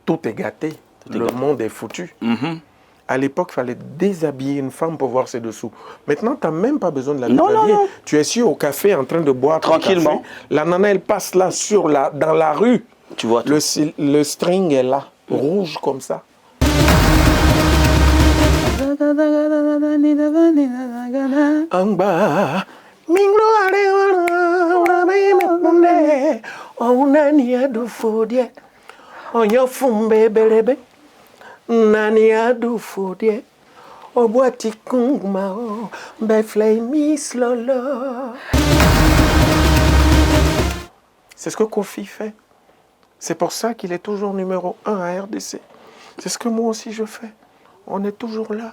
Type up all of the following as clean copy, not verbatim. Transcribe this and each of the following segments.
tout est gâté. Le monde est foutu. À l'époque, il fallait déshabiller une femme pour voir ses dessous. Maintenant, tu n'as même pas besoin de la déshabiller. Tu es assis au café en train de boire tranquillement. La nana, elle passe là dans la rue. Tu vois tout. Le string est là, rouge comme ça. C'est ce que Kofi fait. C'est pour ça qu'il est toujours numéro 1 à RDC. C'est ce que moi aussi je fais. On est toujours là.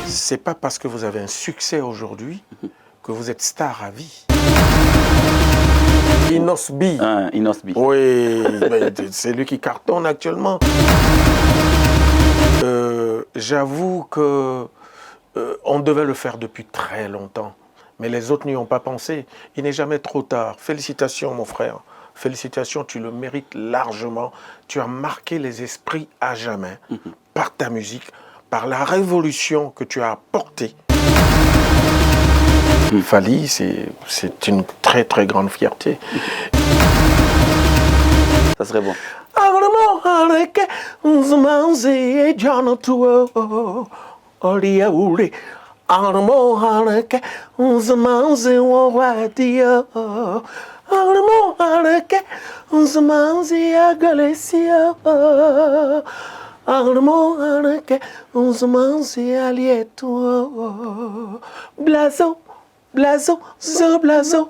C'est pas parce que vous avez un succès aujourd'hui que vous êtes star à vie. Inosbi. Inosbi. Oui, c'est lui qui cartonne actuellement. J'avoue que on devait le faire depuis très longtemps. Mais les autres n'y ont pas pensé. Il n'est jamais trop tard. Félicitations, mon frère. Félicitations, tu le mérites largement. Tu as marqué les esprits à jamais par ta musique, par la révolution que tu as apportée. Fally, c'est une très très grande fierté. Ça serait bon. Blazo, zo blazo,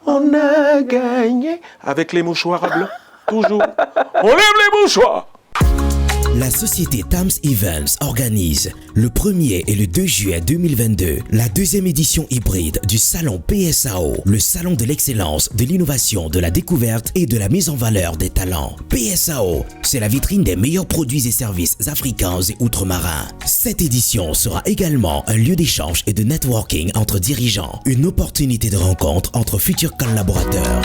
on a gagné. Avec les mouchoirs à blanc, toujours. On lève les mouchoirs. La société Tams Events organise le 1er et le 2 juillet 2022 la deuxième édition hybride du salon PSAO, le salon de l'excellence, de l'innovation, de la découverte et de la mise en valeur des talents. PSAO, c'est la vitrine des meilleurs produits et services africains et outre-marins. Cette édition sera également un lieu d'échange et de networking entre dirigeants, une opportunité de rencontre entre futurs collaborateurs.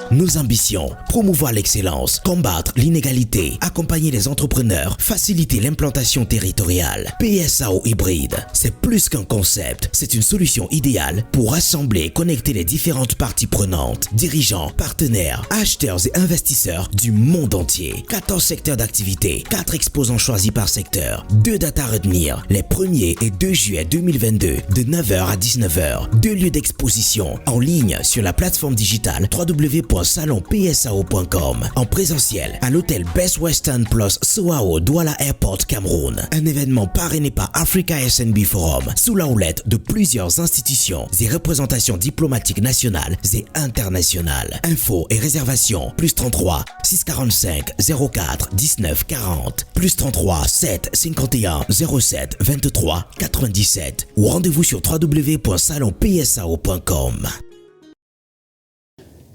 Nos ambitions, promouvoir l'excellence, combattre l'inégalité, accompagner les entrepreneurs, faciliter l'implantation territoriale. PSAO hybride, c'est plus qu'un concept, c'est une solution idéale pour rassembler et connecter les différentes parties prenantes, dirigeants, partenaires, acheteurs et investisseurs du monde entier. 14 secteurs d'activité, 4 exposants choisis par secteur, 2 dates à retenir, les 1er et 2 juillet 2022 de 9h à 19h, 2 lieux d'exposition en ligne sur la plateforme digitale www.salonpsao.com, en présentiel à l'hôtel Best Western Plus Soao Douala Airport Cameroun. Un événement parrainé par Africa SNB Forum sous la houlette de plusieurs institutions et représentations diplomatiques nationales et internationales. Infos et réservations +33 645 04 19 40 +33 7 51 07 23 97 ou rendez-vous sur www.salonpsao.com.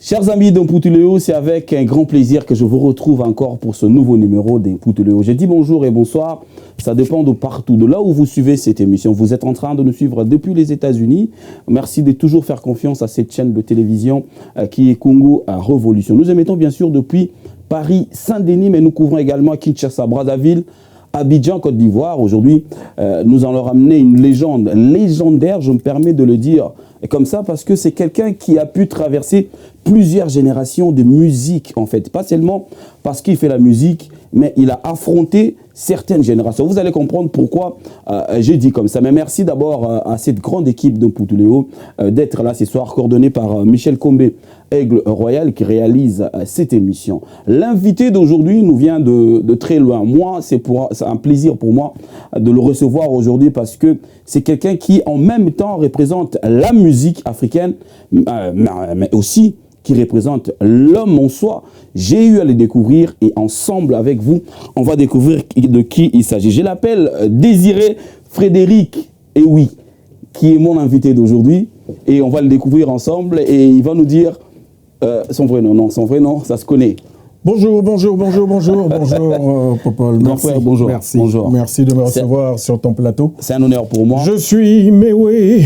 Chers amis d'Imputuléo, c'est avec un grand plaisir que je vous retrouve encore pour ce nouveau numéro d'Imputuléo. J'ai dit bonjour et bonsoir, ça dépend de partout, de là où vous suivez cette émission. Vous êtes en train de nous suivre depuis les États-Unis. Merci de toujours faire confiance à cette chaîne de télévision qui est Congo à Révolution. Nous émettons bien sûr depuis Paris, Saint-Denis, mais nous couvrons également Kinshasa, Brazzaville, Abidjan, Côte d'Ivoire. Aujourd'hui, nous allons ramener une légende légendaire, je me permets de le dire comme ça, parce que c'est quelqu'un qui a pu traverser plusieurs générations de musique, en fait. Pas seulement parce qu'il fait la musique, mais il a affronté certaines générations. Vous allez comprendre pourquoi j'ai dit comme ça. Mais merci d'abord à cette grande équipe d'Imputuléo d'être là ce soir, coordonnée par Michel Combé, Aigle Royal, qui réalise cette émission. L'invité d'aujourd'hui nous vient de très loin. Moi, c'est un plaisir pour moi de le recevoir aujourd'hui parce que c'est quelqu'un qui, en même temps, représente la musique africaine, mais aussi qui représente l'homme en soi. J'ai eu à le découvrir et ensemble avec vous, on va découvrir de qui il s'agit. Je l'appelle Désiré Frédéric, et oui, qui est mon invité d'aujourd'hui. Et on va le découvrir ensemble et il va nous dire son vrai nom. Non, son vrai nom, ça se connaît. Bonjour, bonjour, Popol. Merci. Frère, bonjour. Merci. Bonjour. Merci de me recevoir sur ton plateau. C'est un honneur pour moi. Je suis Mewé,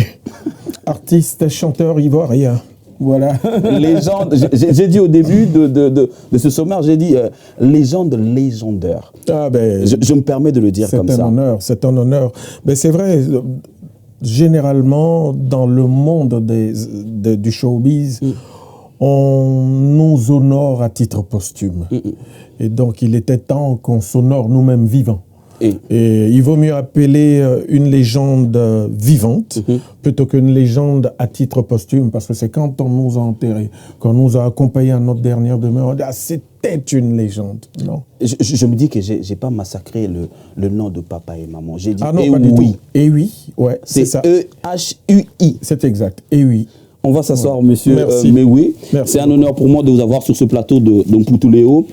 artiste, chanteur ivoirien. Voilà. Légende, j'ai dit au début de ce sommaire, j'ai dit légende légendaire. Ah ben, Je me permets de le dire comme ça. C'est un honneur. Mais c'est vrai, généralement, dans le monde du showbiz, on nous honore à titre posthume. Et donc, il était temps qu'on s'honore nous-mêmes vivants. Et il vaut mieux appeler une légende vivante plutôt qu'une légende à titre posthume, parce que c'est quand on nous a enterrés, qu'on nous a accompagnés à notre dernière demeure, on dit « Ah, c'était une légende ». Non. Je me dis que j'ai pas massacré le nom de papa et maman. J'ai dit ah non, pas du tout. Et oui, ouais, c'est ça. E-H-U-I. C'est exact. Et oui. On va s'asseoir, monsieur Mewe. C'est un honneur pour moi de vous avoir sur ce plateau de Mpoutou-Léo.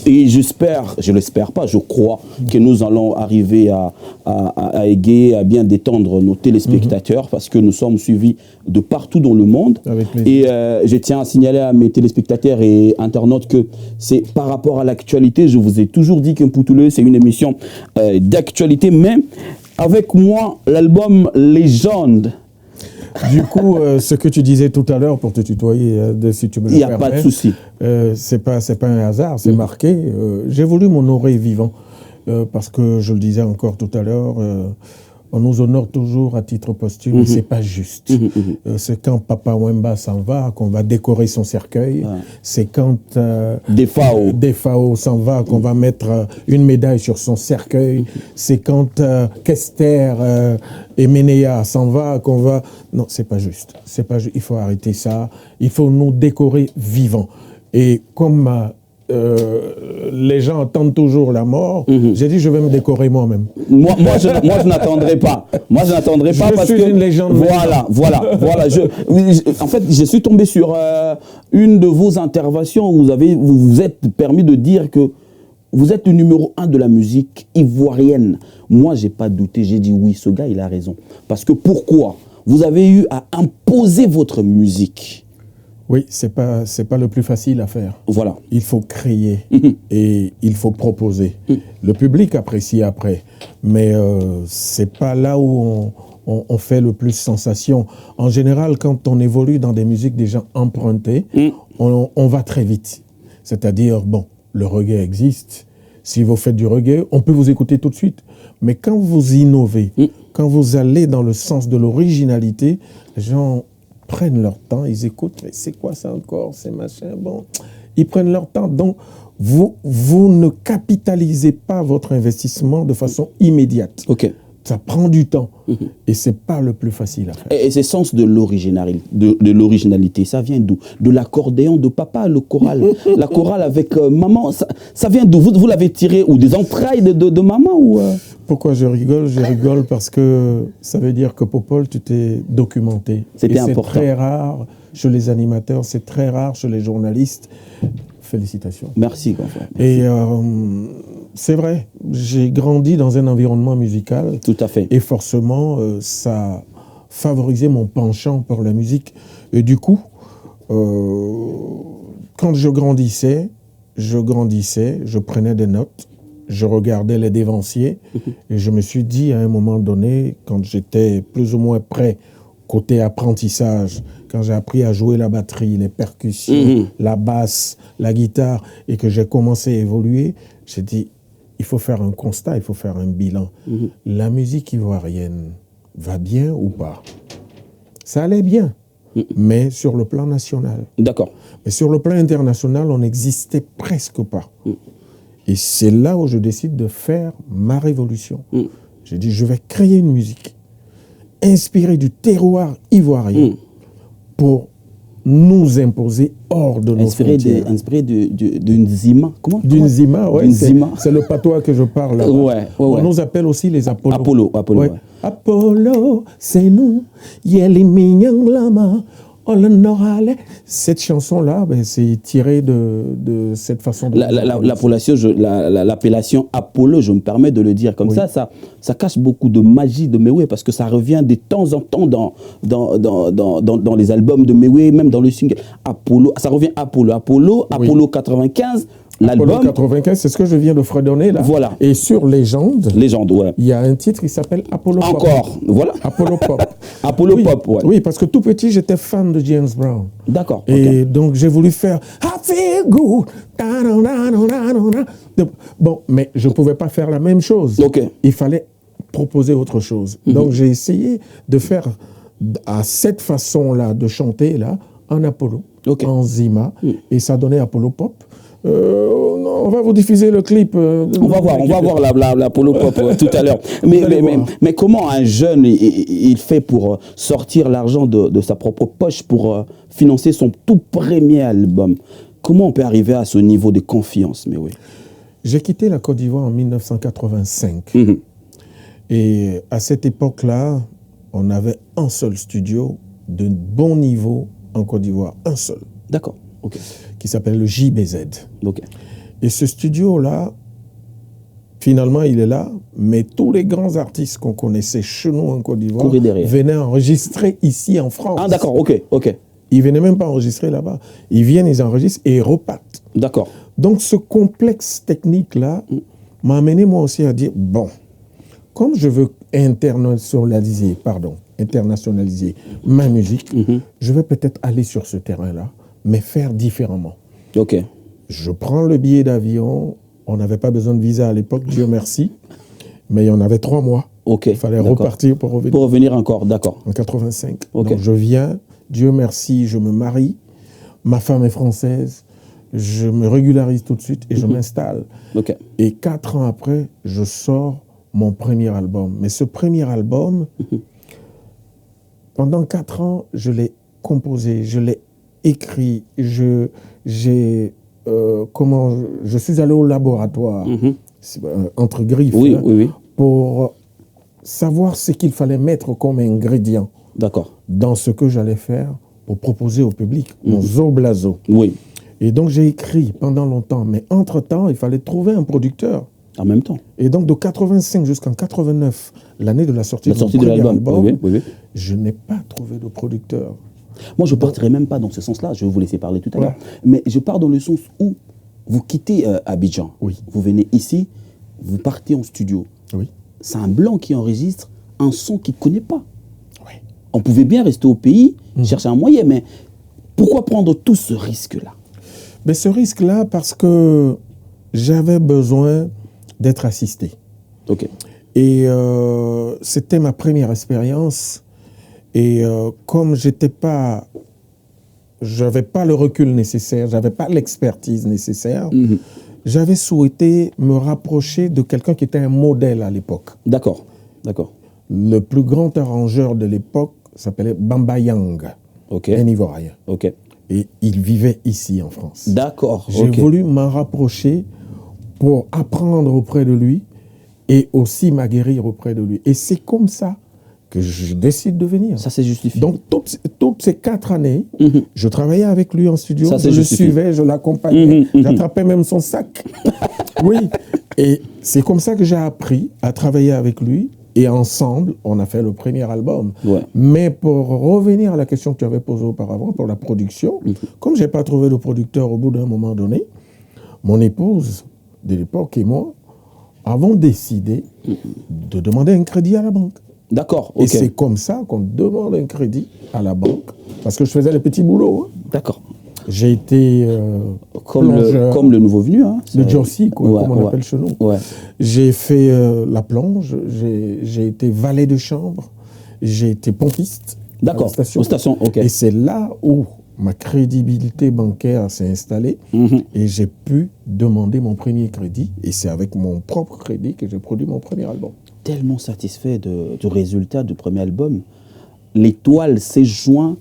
Et j'espère, je l'espère pas, je crois que nous allons arriver à égayer, à bien détendre nos téléspectateurs, parce que nous sommes suivis de partout dans le monde. Et je tiens à signaler à mes téléspectateurs et internautes que c'est par rapport à l'actualité. Je vous ai toujours dit que Mpoutou-Léo, c'est une émission d'actualité, mais avec moi, l'album Légende. Du coup, ce que tu disais tout à l'heure, pour te tutoyer, si tu me le permets. Il n'y a pas de souci. C'est pas un hasard, c'est marqué. J'ai voulu m'honorer vivant, parce que je le disais encore tout à l'heure, on nous honore toujours à titre posthume, et c'est pas juste. C'est quand Papa Wemba s'en va qu'on va décorer son cercueil. C'est quand Defao s'en va qu'on va mettre une médaille sur son cercueil. C'est quand Kester et Ménéa s'en va qu'on va... Non, c'est pas juste. C'est pas juste. Il faut arrêter ça. Il faut nous décorer vivants. Et comme les gens attendent toujours la mort, j'ai dit je vais me décorer moi-même. Moi je n'attendrai pas. Moi je n'attendrai pas parce que... Je suis une légende. Voilà. En fait, je suis tombé sur une de vos interventions où vous vous êtes permis de dire que vous êtes le numéro 1 de la musique ivoirienne. Moi, j'ai pas douté. J'ai dit oui, ce gars, il a raison. Parce que pourquoi? Vous avez eu à imposer votre musique. Oui, c'est pas le plus facile à faire. Voilà. Il faut créer et il faut proposer. Le public apprécie après, mais c'est pas là où on fait le plus sensation. En général, quand on évolue dans des musiques déjà empruntées, on va très vite. C'est-à-dire, bon, le reggae existe. Si vous faites du reggae, on peut vous écouter tout de suite. Mais quand vous innovez, quand vous allez dans le sens de l'originalité, les gens prennent leur temps, ils écoutent, mais c'est quoi ça encore, ces machins, bon, ils prennent leur temps. Donc, vous ne capitalisez pas votre investissement de façon immédiate. Ok. Ça prend du temps et c'est pas le plus facile à faire. Et ce sens de l'originalité, ça vient d'où? De l'accordéon de papa, le choral. La chorale avec maman, ça vient d'où? Vous l'avez tiré ou des entrailles de maman ou Pourquoi je rigole? Je rigole parce que ça veut dire que Popol, tu t'es documenté. C'était important. C'est très rare chez les animateurs, c'est très rare chez les journalistes. Félicitations. Merci, grand frère. Et c'est vrai, j'ai grandi dans un environnement musical. Tout à fait. Et forcément, ça a favorisé mon penchant pour la musique. Et du coup, quand je grandissais, je prenais des notes, je regardais les dévanciers et je me suis dit à un moment donné, quand j'étais plus ou moins prêt côté apprentissage, quand j'ai appris à jouer la batterie, les percussions, la basse, la guitare, et que j'ai commencé à évoluer, j'ai dit, il faut faire un constat, il faut faire un bilan. La musique ivoirienne va bien ou pas? Ça allait bien, mais sur le plan national. D'accord. Mais sur le plan international, on n'existait presque pas. Et c'est là où je décide de faire ma révolution. J'ai dit, je vais créer une musique inspirée du terroir ivoirien pour nous imposer hors de nos frontières. Inspiré d'une Zima. Comment? D'une Zima, oui. C'est le patois que je parle là. On nous appelle aussi les Apollo. Apollo, c'est nous. Yeli Minyang Lama. Cette chanson-là, ben, c'est tiré de cette façon de... L'appellation Apollo, je me permets de le dire comme ça cache beaucoup de magie de Mewe, parce que ça revient de temps en temps dans les albums de Mewe, même dans le single. Apollo, ça revient Apollo 95, l'album. Apollo 95, c'est ce que je viens de fredonner là. Voilà. Et sur Légende, ouais. Il y a un titre qui s'appelle Apollo Pop. Encore, voilà. Apollo Pop. Apollo oui, Pop, ouais. Oui, parce que tout petit, j'étais fan de James Brown. D'accord. Et donc, j'ai voulu faire I feel good. Bon, mais je ne pouvais pas faire la même chose. Ok. Il fallait proposer autre chose. Donc, j'ai essayé de faire à cette façon-là de chanter là, en Apollo, en Zima, et ça donnait Apollo Pop. On va vous diffuser le clip. On va voir l'Apollo Pop tout à l'heure. Mais comment un jeune il fait pour sortir l'argent de sa propre poche pour financer son tout premier album? Comment on peut arriver à ce niveau de confiance? Mais oui. J'ai quitté la Côte d'Ivoire en 1985. Et à cette époque-là, on avait un seul studio de bon niveau en Côte d'Ivoire. Un seul. D'accord. Ok. Qui s'appelle le JBZ. Ok. Et ce studio-là, finalement, il est là, mais tous les grands artistes qu'on connaissait chez nous en Côte d'Ivoire venaient enregistrer ici en France. Ah, d'accord, ok, ok. Ils ne venaient même pas enregistrer là-bas. Ils viennent, ils enregistrent et ils repartent. D'accord. Donc, ce complexe technique-là m'a amené moi aussi à dire, bon, comme je veux internationaliser ma musique, je vais peut-être aller sur ce terrain-là, mais faire différemment. Ok. Je prends le billet d'avion. On n'avait pas besoin de visa à l'époque, Dieu merci. Mais il y en avait 3 mois. Ok. Il fallait repartir pour revenir. Pour revenir encore, d'accord. En 85. Ok. Donc je viens, Dieu merci, je me marie. Ma femme est française. Je me régularise tout de suite et je m'installe. Ok. Et 4 ans après, je sors mon premier album. Mais ce premier album, pendant 4 ans, je l'ai composé, je l'ai écrit, je suis allé au laboratoire, entre griffes, pour savoir ce qu'il fallait mettre comme ingrédient dans ce que j'allais faire pour proposer au public, mon Zoblazo. Oui. Et donc j'ai écrit pendant longtemps, mais entre-temps, il fallait trouver un producteur. En même temps. Et donc de 85 jusqu'en 89, l'année de la sortie de mon premier album, je n'ai pas trouvé de producteur. Moi, je ne partirai même pas dans ce sens-là. Je vais vous laisser parler tout à l'heure. Mais je pars dans le sens où vous quittez Abidjan. Oui. Vous venez ici, vous partez en studio. Oui. C'est un blanc qui enregistre un son qu'il ne connaît pas. Oui. On pouvait bien rester au pays, chercher un moyen, mais pourquoi prendre tout ce risque-là? Mais ce risque-là, parce que j'avais besoin d'être assisté. Ok. Et c'était ma première expérience. Et comme j'avais pas le recul nécessaire, j'avais pas l'expertise nécessaire, j'avais souhaité me rapprocher de quelqu'un qui était un modèle à l'époque. D'accord, d'accord. Le plus grand arrangeur de l'époque s'appelait Bamba Yang, un Ivoirien. Ok. Et il vivait ici en France. D'accord. J'ai voulu m'en rapprocher pour apprendre auprès de lui et aussi m'aguerrir auprès de lui. Et c'est comme ça que je décide de venir. Ça, c'est justifié. Donc, toutes ces 4 années, je travaillais avec lui en studio, ça, je le suivais, je l'accompagnais, j'attrapais même son sac. Oui, et c'est comme ça que j'ai appris à travailler avec lui, et ensemble, on a fait le premier album. Ouais. Mais pour revenir à la question que tu avais posée auparavant, pour la production, comme je n'ai pas trouvé de producteur au bout d'un moment donné, mon épouse de l'époque et moi avons décidé de demander un crédit à la banque. D'accord, Et c'est comme ça qu'on demande un crédit à la banque, parce que je faisais les petits boulots. D'accord. J'ai été comme le nouveau venu. Hein, le Jossi, comme on appelle chez nous. Ouais. J'ai fait la plonge, j'ai été valet de chambre, j'ai été pompiste. D'accord, aux stations, ok. Et c'est là où ma crédibilité bancaire s'est installée et j'ai pu demander mon premier crédit. Et c'est avec mon propre crédit que j'ai produit mon premier album. Tellement satisfait du résultat du premier album. L'étoile s'est joint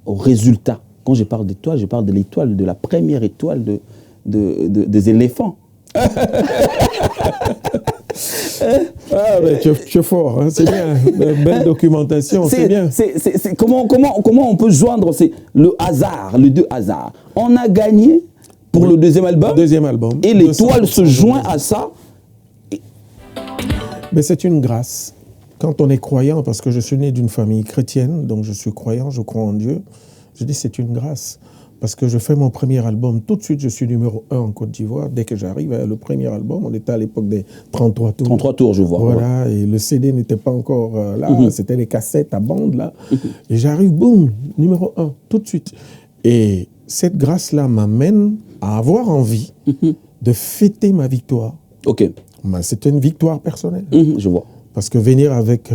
au résultat. Quand je parle d'étoile, je parle de l'étoile, de la première étoile des éléphants. Mais tu es fort, hein, c'est bien. Belle documentation, c'est bien. Comment on peut joindre le hasard, les deux hasards. On a gagné pour le deuxième album. Et l'étoile se joint à ça. Mais c'est une grâce. Quand on est croyant, parce que je suis né d'une famille chrétienne, donc je suis croyant, je crois en Dieu, je dis c'est une grâce. parce que je fais mon premier album. Tout de suite, je suis numéro 1 en Côte d'Ivoire. Dès que j'arrive, le premier album, on était à l'époque des 33 tours. 33 tours, je vois. Voilà, ouais. et le CD n'était pas encore là, c'était les cassettes à bande, là. Et j'arrive, boum, numéro 1, tout de suite. Et cette grâce-là m'amène à avoir envie de fêter ma victoire. Ok. C'était une victoire personnelle. Je vois. Parce que venir avec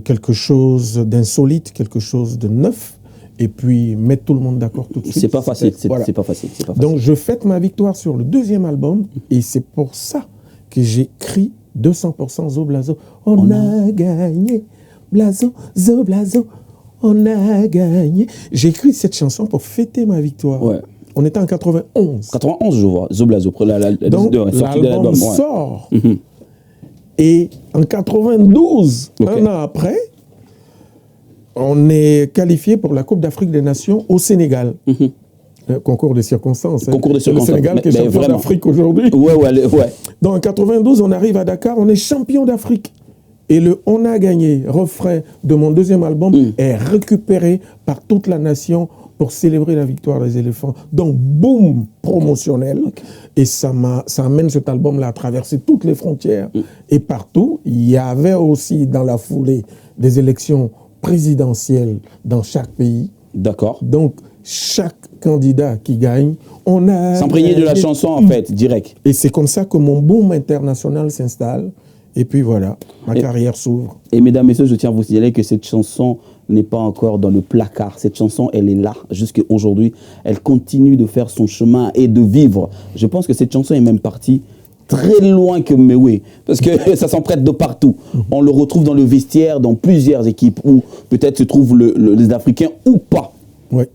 quelque chose d'insolite, quelque chose de neuf, et puis mettre tout le monde d'accord tout de suite. C'est pas facile, voilà. c'est pas facile. Donc je fête ma victoire sur le deuxième album, et c'est pour ça que j'écris 200% Zo Blazo. On a gagné, Blazo, Zo Blazo, on a gagné. J'ai écrit cette chanson pour fêter ma victoire. Ouais. On était en 91. 91, je vois, Zo Blazo. Donc l'album sort. Et en 92, un an après, on est qualifié pour la Coupe d'Afrique des Nations au Sénégal. Concours de circonstances. Concours de circonstances. Le Sénégal qui est champion d'Afrique aujourd'hui. Ouais. Donc en 92, on arrive à Dakar, on est champion d'Afrique. Et le On a gagné, refrain de mon deuxième album, est récupéré par toute la nation pour célébrer la victoire des éléphants. Donc, boum, promotionnel. Et ça amène cet album-là à traverser toutes les frontières. Et partout, il y avait aussi dans la foulée des élections présidentielles dans chaque pays. D'accord. Donc, chaque candidat qui gagne, on a... S'imprégner de la chanson, en fait, direct. Et c'est comme ça que mon boom international s'installe. Et puis voilà, ma carrière s'ouvre. Et mesdames, messieurs, je tiens à vous signaler que cette chanson n'est pas encore dans le placard. Cette chanson, elle est là jusqu'à aujourd'hui. Elle continue de faire son chemin et de vivre. Je pense que cette chanson est même partie très loin que Mewe, parce que ça s'en prête de partout. On le retrouve dans le vestiaire, dans plusieurs équipes, où peut-être se trouvent les Africains ou pas. Oui.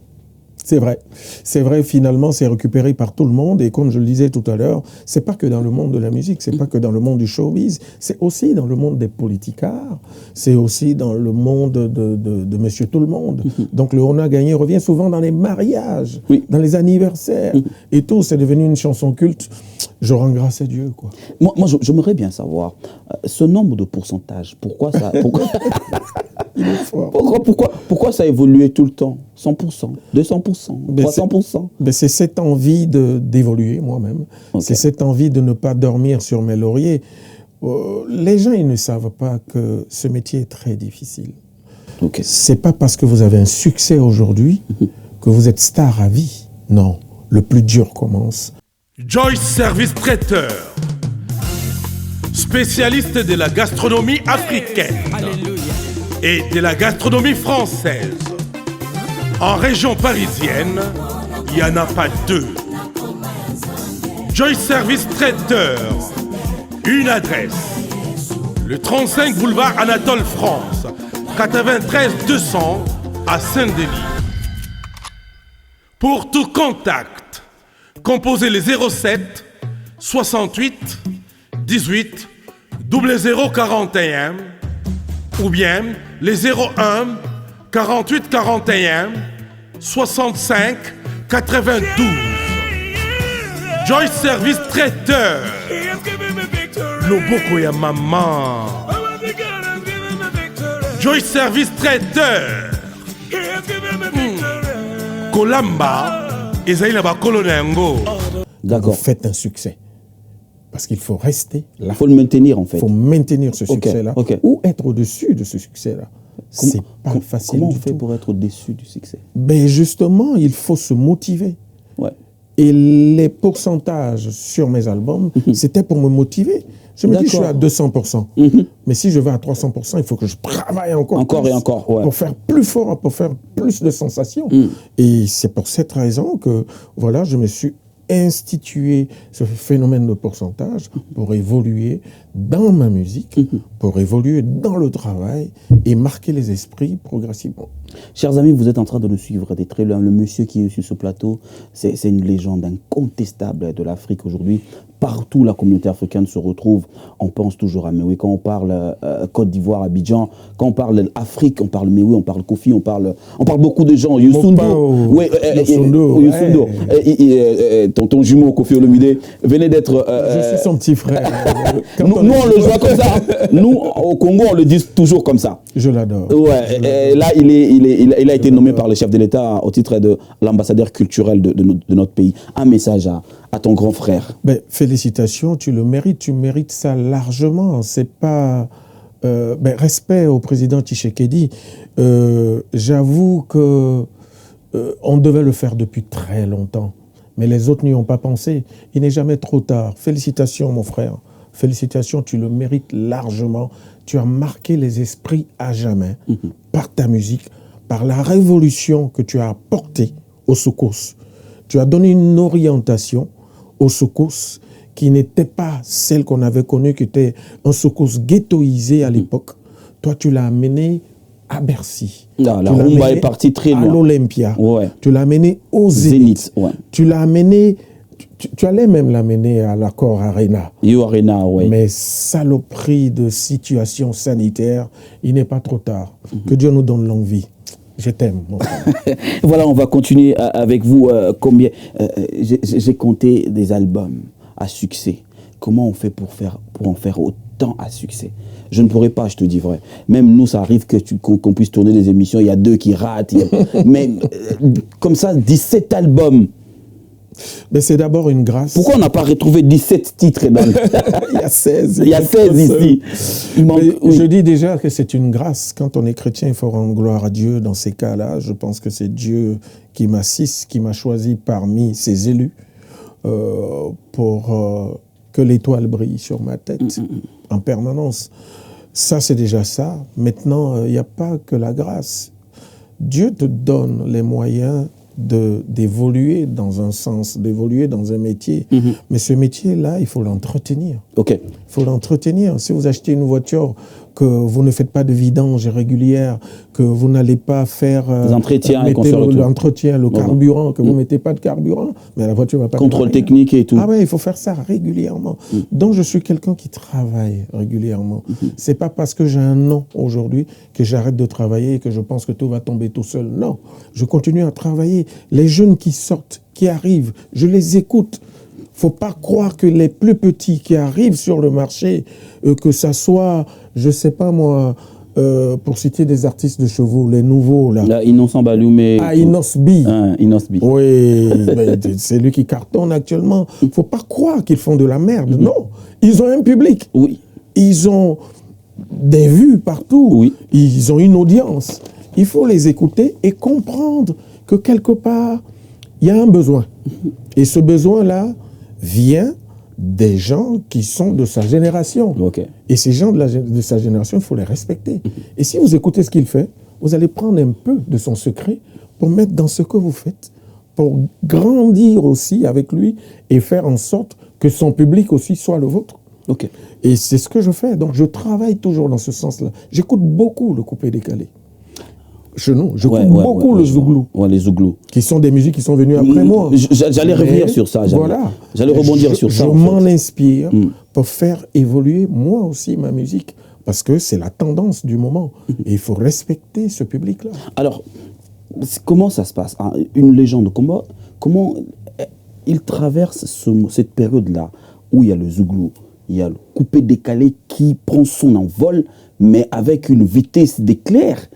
C'est vrai. C'est vrai, finalement, c'est récupéré par tout le monde. Et comme je le disais tout à l'heure, c'est pas que dans le monde de la musique, c'est pas que dans le monde du showbiz, c'est aussi dans le monde des politicards, c'est aussi dans le monde de Monsieur Tout-le-Monde. Donc le On a gagné revient souvent dans les mariages, dans les anniversaires. Et tout, c'est devenu une chanson culte. Je rends grâce à Dieu, quoi. Moi j'aimerais bien savoir, ce nombre de pourcentages, pourquoi ça... Pourquoi ça a évolué tout le temps? 100%, 200%, 300%? C'est cette envie d'évoluer moi-même. Okay. C'est cette envie de ne pas dormir sur mes lauriers. Les gens, ils ne savent pas que ce métier est très difficile. Okay. C'est pas parce que vous avez un succès aujourd'hui que vous êtes star à vie. Non, le plus dur commence. Joyce Service Traiteur, spécialiste de la gastronomie africaine. Alléluia. Et de la gastronomie française. En région parisienne, il n'y en a pas deux. Joyce Service Traiteur, une adresse. Le 35 boulevard Anatole France, 93 200 à Saint-Denis. Pour tout contact, composez les 07 68 18 0041 ou bien les 01 48 41 65 92. Joyce Service Traiteur. Loboko ya maman. Joyce Service Traiteur. Kolamba ezali ba kolonengo. D'accord. Faites un succès. Parce qu'il faut rester là. Il faut le maintenir, en fait. Il faut maintenir ce succès-là. Ou être au-dessus de ce succès-là. C'est pas facile. Comment on fait pour être au-dessus du succès? Ben justement, il faut se motiver. Ouais. Et les pourcentages sur mes albums, c'était pour me motiver. Je me dis, je suis à 200%. Mais si je vais à 300%, il faut que je travaille encore plus, et encore, pour faire plus fort, pour faire plus de sensations. Et c'est pour cette raison que, voilà, je me suis instituer ce phénomène de pourcentage pour évoluer dans ma musique, pour évoluer dans le travail et marquer les esprits progressivement. Chers amis, vous êtes en train de nous suivre des très loin. Le monsieur qui est sur ce plateau, c'est une légende incontestable de l'Afrique aujourd'hui. Partout, la communauté africaine se retrouve. On pense toujours à Mewe. Quand on parle Côte d'Ivoire, Abidjan, quand on parle Afrique, on parle Mewe, on parle Kofi, on parle beaucoup de gens. Youssoundo. Oui, Youssoundo. Tonton jumeau Kofi Olomide venait d'être... Je suis son petit frère. Quand nous, on le joue comme ça. Nous, au Congo, on le dit toujours comme ça. Je l'adore. Ouais, et là, il a été nommé par le chef de l'État au titre de l'ambassadeur culturel de notre pays. Un message à ton grand frère. Ben, félicitations, tu le mérites. Tu mérites ça largement. C'est pas... respect au président Tshisekedi. J'avoue que on devait le faire depuis très longtemps. Mais les autres n'y ont pas pensé. Il n'est jamais trop tard. Félicitations, mon frère. Félicitations, tu le mérites largement. Tu as marqué les esprits à jamais par ta musique, par la révolution que tu as apportée au Soukous. Tu as donné une orientation au Soukous qui n'était pas celle qu'on avait connue, qui était un Soukous ghettoisé à l'époque. Toi, tu l'as amené à Bercy. La rumba est partie très loin. À l'Olympia. Ouais. Tu l'as amené au Zénith. Ouais. Tu l'as amené... Tu allais même l'amener à l'Accor Arena. Arena, oui. Mais saloperie de situation sanitaire, il n'est pas trop tard. Que Dieu nous donne longue vie. Je t'aime, mon frère. Voilà, on va continuer avec vous. Combien j'ai compté des albums à succès. Comment on fait pour en faire autant à succès? Je ne pourrais pas, je te dis vrai. Même nous, ça arrive qu'on puisse tourner des émissions, il y a 2 qui ratent. Mais comme ça, 17 albums. Mais c'est d'abord une grâce. Pourquoi on n'a pas retrouvé 17 titres dans Il y a 16. Il y a 16 ici. Je dis déjà que c'est une grâce. Quand on est chrétien, il faut rendre gloire à Dieu. Dans ces cas-là, je pense que c'est Dieu qui m'assiste, qui m'a choisi parmi ses élus pour que l'étoile brille sur ma tête en permanence. Ça, c'est déjà ça. Maintenant, il n'y a pas que la grâce. Dieu te donne les moyens d'évoluer dans un sens, d'évoluer dans un métier. Mais ce métier-là, il faut l'entretenir. Ok. Il faut l'entretenir. Si vous achetez une voiture, que vous ne faites pas de vidange régulière, que vous n'allez pas faire l'entretien, le carburant, que vous ne mettez pas de carburant, mais la voiture ne va pas... Contrôle technique et tout. Ah ouais, il faut faire ça régulièrement. Donc je suis quelqu'un qui travaille régulièrement. C'est pas parce que j'ai un nom aujourd'hui que j'arrête de travailler et que je pense que tout va tomber tout seul. Non, je continue à travailler. Les jeunes qui sortent, qui arrivent, je les écoute. Faut pas croire que les plus petits qui arrivent sur le marché, que ça soit, je sais pas moi, pour citer des artistes de chevaux, les nouveaux là. Là, Innocent Baloumé. Ah, Inosbi. Inosbi. Oui, c'est lui qui cartonne actuellement. Faut pas croire qu'ils font de la merde. Non, ils ont un public. Oui. Ils ont des vues partout. Oui. Ils ont une audience. Il faut les écouter et comprendre que quelque part, il y a un besoin. Et ce besoin-là vient des gens qui sont de sa génération. Okay. Et ces gens de sa génération, il faut les respecter. Et si vous écoutez ce qu'il fait, vous allez prendre un peu de son secret pour mettre dans ce que vous faites, pour grandir aussi avec lui et faire en sorte que son public aussi soit le vôtre. Okay. Et c'est ce que je fais. Donc je travaille toujours dans ce sens-là. J'écoute beaucoup le coupé-décalé. Chez nous, j'écoute beaucoup le zouglou. Ouais, les zouglous. Qui sont des musiques qui sont venues après moi. J'allais revenir sur ça. Voilà. J'allais rebondir sur ça. Je m'en inspire pour faire évoluer moi aussi ma musique. Parce que c'est la tendance du moment. Et il faut respecter ce public-là. Alors, comment ça se passe hein? Une légende, comment il traverse cette période-là où il y a le zouglou, il y a le coupé-décalé qui prend son envol, mais avec une vitesse d'éclair.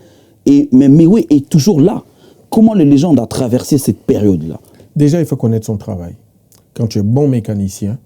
Mais oui, est toujours là. Comment les légendes a traversé cette période-là? Déjà, il faut connaître son travail. Quand tu es bon mécanicien,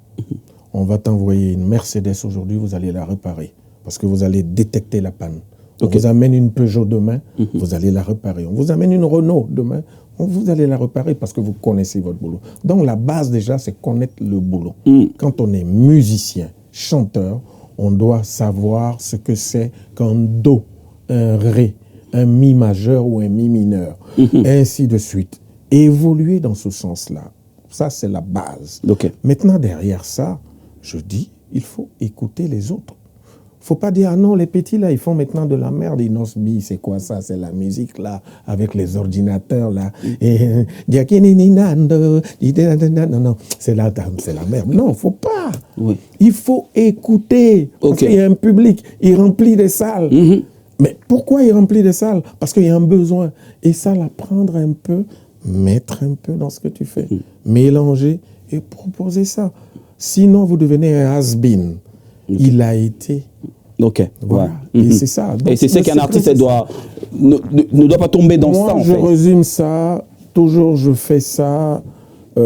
on va t'envoyer une Mercedes aujourd'hui, vous allez la réparer. Parce que vous allez détecter la panne. On vous amène une Peugeot demain, vous allez la réparer. On vous amène une Renault demain, vous allez la réparer parce que vous connaissez votre boulot. Donc la base déjà, c'est connaître le boulot. Quand on est musicien, chanteur, on doit savoir ce que c'est qu'un Do, un Ré, un Mi majeur ou un Mi mineur, ainsi de suite. Évoluer dans ce sens-là, ça c'est la base. Maintenant, derrière ça, je dis, il faut écouter les autres. Il ne faut pas dire, ah non, les petits là, ils font maintenant de la merde. Inosbi, c'est quoi ça? C'est la musique là, avec les ordinateurs là. Et non, c'est la merde. Non, il ne faut pas. Oui. Il faut écouter. Parce qu'il y a un public, il remplit des salles. Mais pourquoi il remplit des salles? Parce qu'il y a un besoin. Et ça, la prendre un peu, mettre un peu dans ce que tu fais, mélanger et proposer ça. Sinon, vous devenez un has-been. Il a été. Ok. Voilà. Ouais. Et c'est ça. Donc, et c'est ça qu'un artiste ne doit pas tomber dans moi, ça, en je fait. résume ça. Toujours, je fais ça.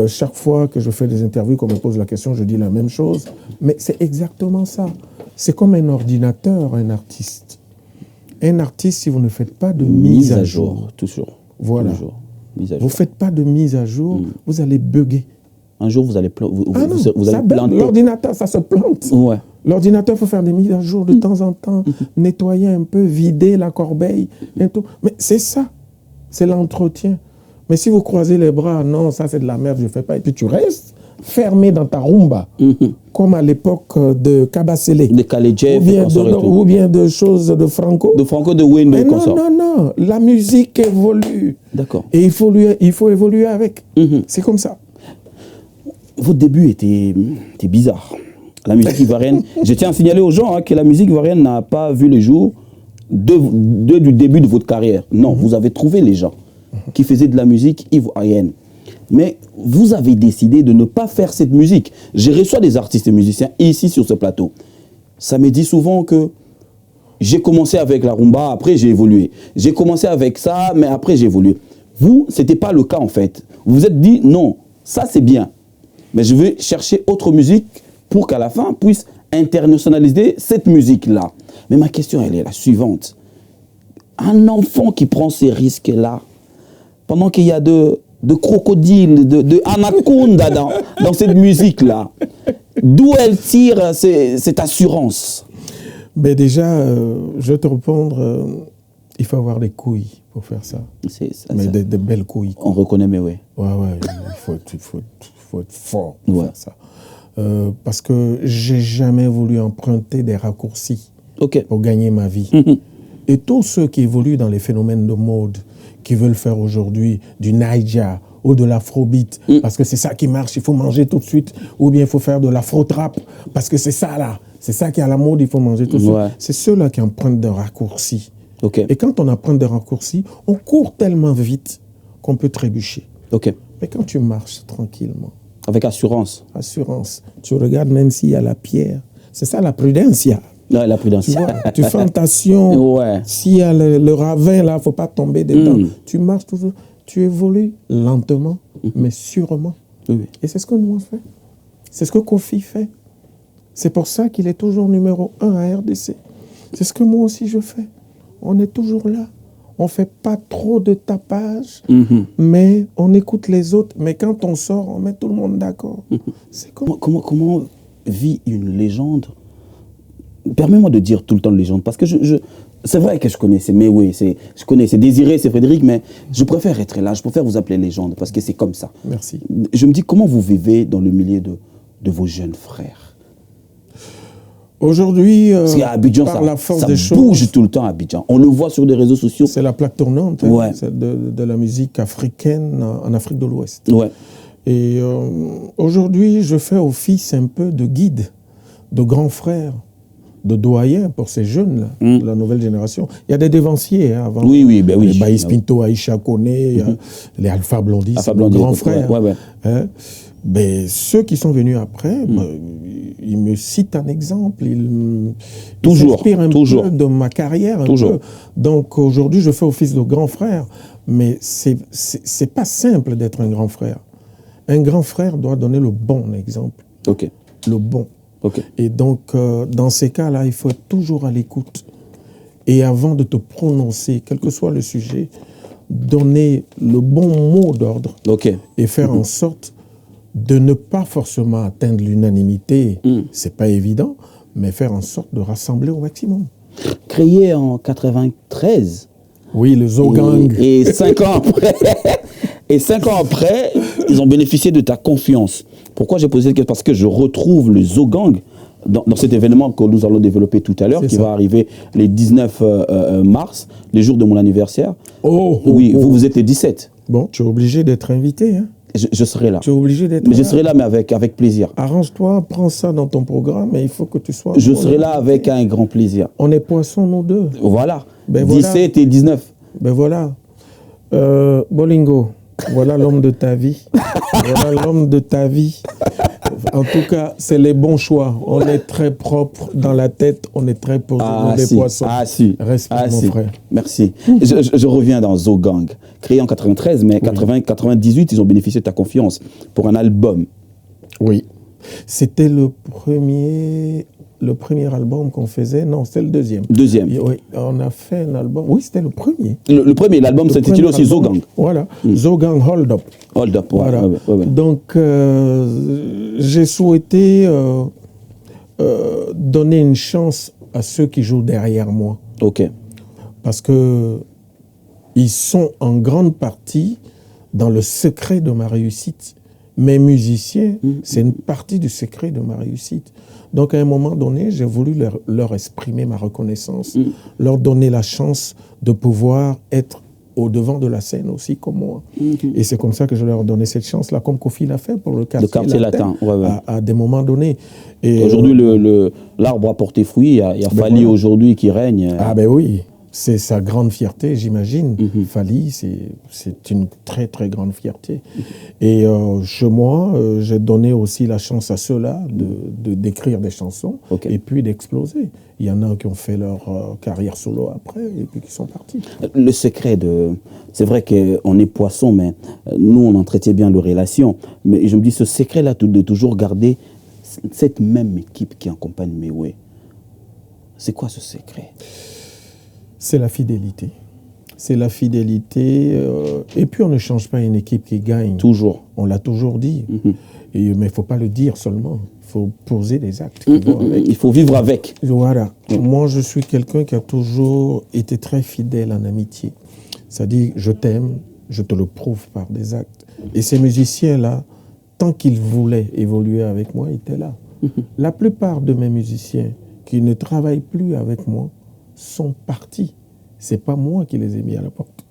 Chaque fois que je fais des interviews, qu'on me pose la question, je dis la même chose. Mais c'est exactement ça. C'est comme un ordinateur, un artiste. Un artiste, si vous ne faites pas de mise à jour, toujours. voilà. Toujours. Mise à jour. Vous ne faites pas de mise à jour, vous allez bugger. Un jour, vous allez, vous ça allez bug. planter. L'ordinateur, ça se plante. Ouais. L'ordinateur, il faut faire des mises à jour de temps en temps, nettoyer un peu, vider la corbeille et tout. Mais c'est ça, c'est l'entretien. Mais si vous croisez les bras, non, ça c'est de la merde, je ne fais pas. Et puis tu restes fermé dans ta rumba, comme à l'époque de Kabasele. De Kalejev, ou bien de choses de Franco. De Franco, de Wendo, mais comme ça. Non, la musique évolue. D'accord. Et il faut évoluer avec. C'est comme ça. Votre début était bizarre. La musique ivoirienne, je tiens à signaler aux gens que la musique ivoirienne n'a pas vu le jour du début de votre carrière. Non, vous avez trouvé les gens qui faisaient de la musique ivoirienne. Mais vous avez décidé de ne pas faire cette musique. Je reçois des artistes et musiciens ici sur ce plateau. Ça me dit souvent que j'ai commencé avec la rumba, après j'ai évolué. J'ai commencé avec ça, mais après j'ai évolué. Vous, ce n'était pas le cas en fait. Vous vous êtes dit, non, ça c'est bien, mais je vais chercher autre musique pour qu'à la fin, on puisse internationaliser cette musique-là. Mais ma question, elle est la suivante. Un enfant qui prend ces risques-là, pendant qu'il y a de crocodiles, de anaconda dans cette musique-là, d'où elle tire cette assurance? Mais déjà, je vais te répondre, il faut avoir des couilles pour faire ça. Mais de belles couilles. On reconnaît, mais oui. Ouais, il faut être fort pour faire ça. Parce que j'ai jamais voulu emprunter des raccourcis pour gagner ma vie. Et tous ceux qui évoluent dans les phénomènes de mode, qui veulent faire aujourd'hui du Naija ou de l'afrobeat, parce que c'est ça qui marche, il faut manger tout de suite, ou bien il faut faire de l'afro-trap, parce que c'est ça là, c'est ça qui est à la mode, il faut manger tout de suite. C'est ceux-là qui empruntent des raccourcis. Et quand on emprunte des raccourcis, on court tellement vite qu'on peut trébucher. Mais quand tu marches tranquillement, avec assurance. Assurance. Tu regardes même s'il y a la pierre. C'est ça la prudencia. Ouais, la prudence. Tu vois, tu fais attention. S'il y a le ravin là, il ne faut pas tomber dedans. Tu marches toujours. Tu évolues lentement, mais sûrement. Et c'est ce que nous on fait. C'est ce que Kofi fait. C'est pour ça qu'il est toujours numéro 1 à RDC. C'est ce que moi aussi je fais. On est toujours là. On ne fait pas trop de tapage, mais on écoute les autres. Mais quand on sort, on met tout le monde d'accord. C'est comment vit une légende? Permets-moi de dire tout le temps légende, parce que c'est vrai que je connaissais, mais oui, je connais, c'est Désiré, c'est Frédéric, mais je préfère être là, je préfère vous appeler légende, parce que c'est comme ça. Merci. Je me dis, comment vous vivez dans le milieu de vos jeunes frères? Aujourd'hui, à Abidjan, par la force des choses, bouge tout le temps à Abidjan. On le voit sur les réseaux sociaux. C'est la plaque tournante de la musique africaine en Afrique de l'Ouest. Et aujourd'hui, je fais office un peu de guide, de grand frère, de doyen pour ces jeunes-là, la nouvelle génération. Il y a des dévanciers avant. Les Baïs Pinto, Aïcha Koné, les Alpha Blondie, c'est nos grands frères. Mais ceux qui sont venus après, ils me citent un exemple, ils s'inspirent un peu de ma carrière. Donc aujourd'hui, je fais office de grand frère, mais c'est pas simple d'être un grand frère. Un grand frère doit donner le bon exemple. Le bon. Et donc, dans ces cas-là, il faut être toujours à l'écoute. Et avant de te prononcer, quel que soit le sujet, donner le bon mot d'ordre et faire en sorte de ne pas forcément atteindre l'unanimité, c'est pas évident, mais faire en sorte de rassembler au maximum. Créé en 93. Oui, le Zogang. Et 5 ans après, ils ont bénéficié de ta confiance. Pourquoi j'ai posé cette question? Parce que je retrouve le Zogang dans cet événement que nous allons développer tout à l'heure, qui va arriver le 19 mars, les jours de mon anniversaire. Vous êtes les 17. Bon, tu es obligé d'être invité, hein? Je serai là. Tu es obligé d'être là. Je serai là, mais avec plaisir. Arrange-toi, prends ça dans ton programme, mais il faut que tu sois... Je serai là avec un grand plaisir. On est poissons, nous deux. Voilà. 17 et 19. Ben voilà. Bolingo, voilà l'homme de ta vie. Voilà l'homme de ta vie. En tout cas, c'est les bons choix. On est très propre dans la tête, on est très posé dans les poissons. Ah si. Respect, mon frère. Merci. Je reviens dans Zogang. Créé en 93, mais 98, ils ont bénéficié de ta confiance pour un album. Oui. C'était le premier album qu'on faisait. Non, c'était le deuxième. Deuxième. Oui, on a fait un album. Oui, c'était le premier. Le premier, l'album s'intitule aussi Zogang. Voilà. Zogang Hold Up. Hold Up, voilà. Ouais. Donc, j'ai souhaité donner une chance à ceux qui jouent derrière moi. Ok. Parce que ils sont en grande partie dans le secret de ma réussite. Mes musiciens, c'est une partie du secret de ma réussite. Donc, à un moment donné, j'ai voulu leur exprimer ma reconnaissance, leur donner la chance de pouvoir être au devant de la scène aussi comme moi. Et c'est comme ça que je leur ai donné cette chance-là, comme Kofi l'a fait pour le quartier latin. À des moments donnés. Aujourd'hui, l'arbre a porté fruit. Il y a Fally aujourd'hui qui règne. Ah ben oui. C'est sa grande fierté, j'imagine. Fally, c'est une très, très grande fierté. Et chez moi, j'ai donné aussi la chance à ceux-là d'écrire des chansons et puis d'exploser. Il y en a qui ont fait leur carrière solo après et puis qui sont partis. Le secret c'est vrai qu'on est poisson, mais nous, on entretient bien nos relations. Mais je me dis, ce secret-là, de toujours garder cette même équipe qui accompagne Méoué, c'est quoi ce secret ? C'est la fidélité. C'est la fidélité. Et puis, on ne change pas une équipe qui gagne. Toujours. On l'a toujours dit. Mais il ne faut pas le dire seulement. Il faut poser des actes qui vont avec. Il faut vivre avec. Voilà. Moi, je suis quelqu'un qui a toujours été très fidèle en amitié. C'est-à-dire, je t'aime, je te le prouve par des actes. Et ces musiciens-là, tant qu'ils voulaient évoluer avec moi, ils étaient là. La plupart de mes musiciens qui ne travaillent plus avec moi sont partis. C'est pas moi qui les ai mis à la porte.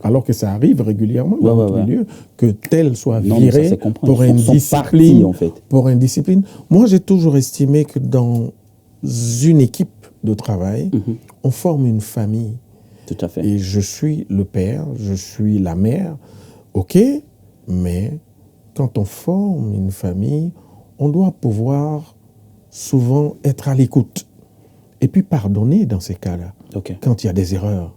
Alors que ça arrive régulièrement dans notre milieu, que tel soit viré pour une discipline. Pour une discipline. Moi, j'ai toujours estimé que dans une équipe de travail, on forme une famille. Tout à fait. Et je suis le père, je suis la mère, ok, mais quand on forme une famille, on doit pouvoir souvent être à l'écoute. Et puis pardonner dans ces cas-là. Quand il y a des erreurs,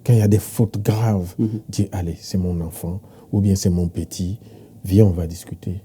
quand il y a des fautes graves, dire allez, c'est mon enfant, ou bien c'est mon petit, viens, on va discuter.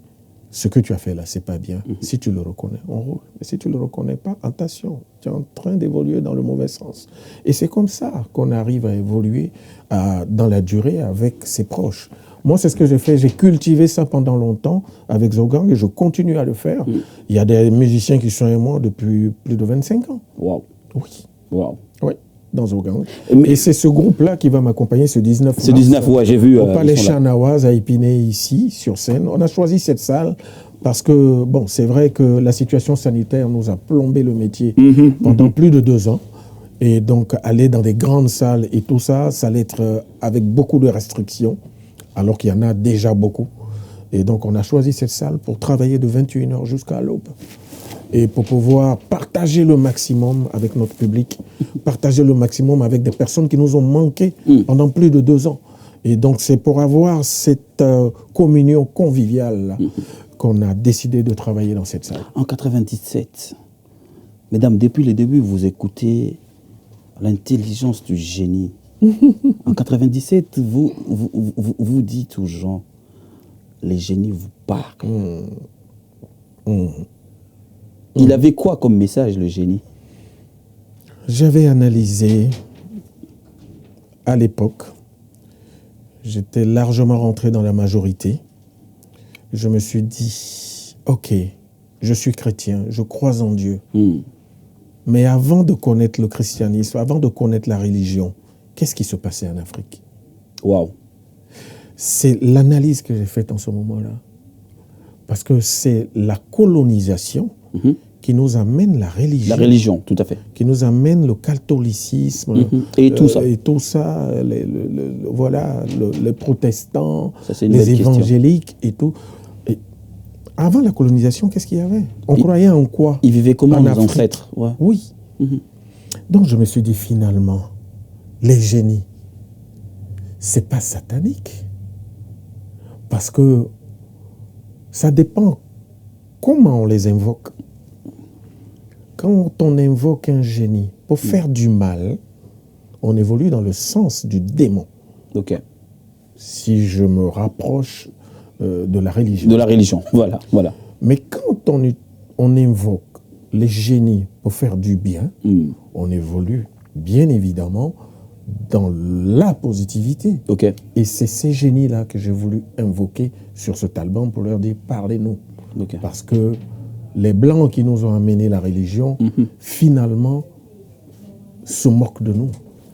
Ce que tu as fait là, c'est pas bien. Si tu le reconnais, on roule. Mais si tu le reconnais pas, attention, tu es en train d'évoluer dans le mauvais sens. Et c'est comme ça qu'on arrive à évoluer dans la durée avec ses proches. Moi, c'est ce que j'ai fait. J'ai cultivé ça pendant longtemps avec Zogang et je continue à le faire. Il y a des musiciens qui sont avec moi depuis plus de 25 ans. Wow. Oui. Wow. Oui, dans Zogang. Et c'est ce groupe-là qui va m'accompagner ce 19 mars. Ce 19, ouais, j'ai vu. Au Palais Chanawaz à Épinay, ici, sur scène. On a choisi cette salle parce que, bon, c'est vrai que la situation sanitaire nous a plombé le métier pendant plus de 2 ans. Et donc, aller dans des grandes salles et tout ça, ça allait être avec beaucoup de restrictions, alors qu'il y en a déjà beaucoup. Et donc, on a choisi cette salle pour travailler de 21h jusqu'à l'aube. Et pour pouvoir partager le maximum avec notre public, partager le maximum avec des personnes qui nous ont manqué pendant plus de 2 ans. Et donc, c'est pour avoir cette communion conviviale qu'on a décidé de travailler dans cette salle. En 97, mesdames, depuis le début, vous écoutez l'intelligence du génie. En 97, vous dites aux gens, les génies vous parlent. Il avait quoi comme message, le génie? J'avais analysé, à l'époque, j'étais largement rentré dans la majorité. Je me suis dit, ok, je suis chrétien, je crois en Dieu. Mais avant de connaître le christianisme, avant de connaître la religion, qu'est-ce qui se passait en Afrique? Waouh! C'est l'analyse que j'ai faite en ce moment-là. Parce que c'est la colonisation qui nous amène la religion. La religion, tout à fait. Qui nous amène le catholicisme. Et tout ça. Et tout ça, les protestants, ça, les évangéliques et tout. Et avant la colonisation, qu'est-ce qu'il y avait? On croyait en quoi? Ils vivaient comment, nos ancêtres? Oui. Donc je me suis dit finalement, les génies, c'est pas satanique. Parce que ça dépend comment on les invoque? Quand on invoque un génie pour faire du mal, on évolue dans le sens du démon. Ok. Si je me rapproche de la religion. De la religion, voilà, voilà. Mais quand on invoque les génies pour faire du bien, on évolue bien évidemment dans la positivité. Ok. Et c'est ces génies-là que j'ai voulu invoquer sur cet album pour leur dire parlez-nous. Ok. Parce que les Blancs qui nous ont amené la religion, finalement, se moquent de nous.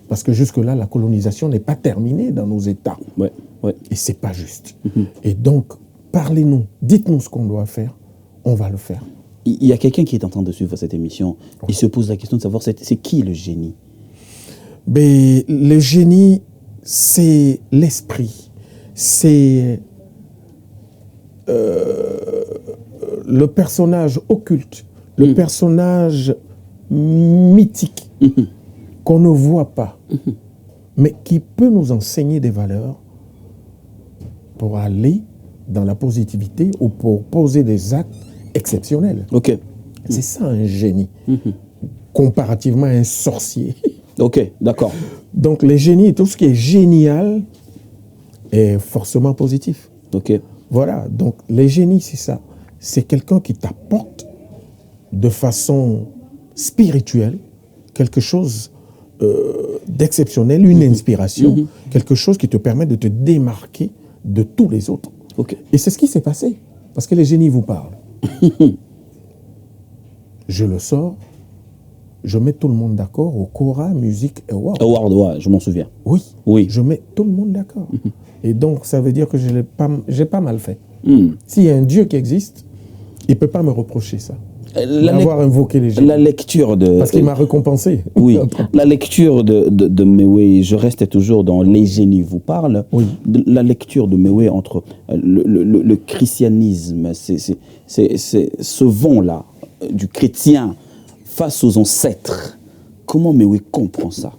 Parce que jusque-là, la colonisation n'est pas terminée dans nos États. Ouais, ouais. Et c'est pas juste. Et donc, parlez-nous, dites-nous ce qu'on doit faire, on va le faire. Il y a quelqu'un qui est en train de suivre cette émission. Il se pose la question de savoir c'est qui le génie? Mais le génie, c'est l'esprit. C'est le personnage occulte, le personnage mythique qu'on ne voit pas, mais qui peut nous enseigner des valeurs pour aller dans la positivité ou pour poser des actes exceptionnels. Ok. C'est ça un génie, comparativement à un sorcier. Ok, d'accord. Donc les génies, tout ce qui est génial est forcément positif. Ok. Voilà, donc les génies, c'est ça. C'est quelqu'un qui t'apporte de façon spirituelle quelque chose d'exceptionnel, une inspiration, quelque chose qui te permet de te démarquer de tous les autres. Ok. Et c'est ce qui s'est passé, parce que les génies vous parlent. Je le sors, je mets tout le monde d'accord au Cora Music Award. Award, ouais, je m'en souviens. Oui, Oui. je mets tout le monde d'accord. Et donc, ça veut dire que j'ai pas mal fait. S'il y a un Dieu qui existe, il ne peut pas me reprocher ça. D'avoir invoqué les génies. La lecture de... Parce qu'il m'a récompensé. Oui, la lecture de Mewé, je reste toujours dans Les génies vous parlent. Oui. La lecture de Mewé entre le christianisme, c'est ce vent-là du chrétien face aux ancêtres. Comment Mewé comprend ça?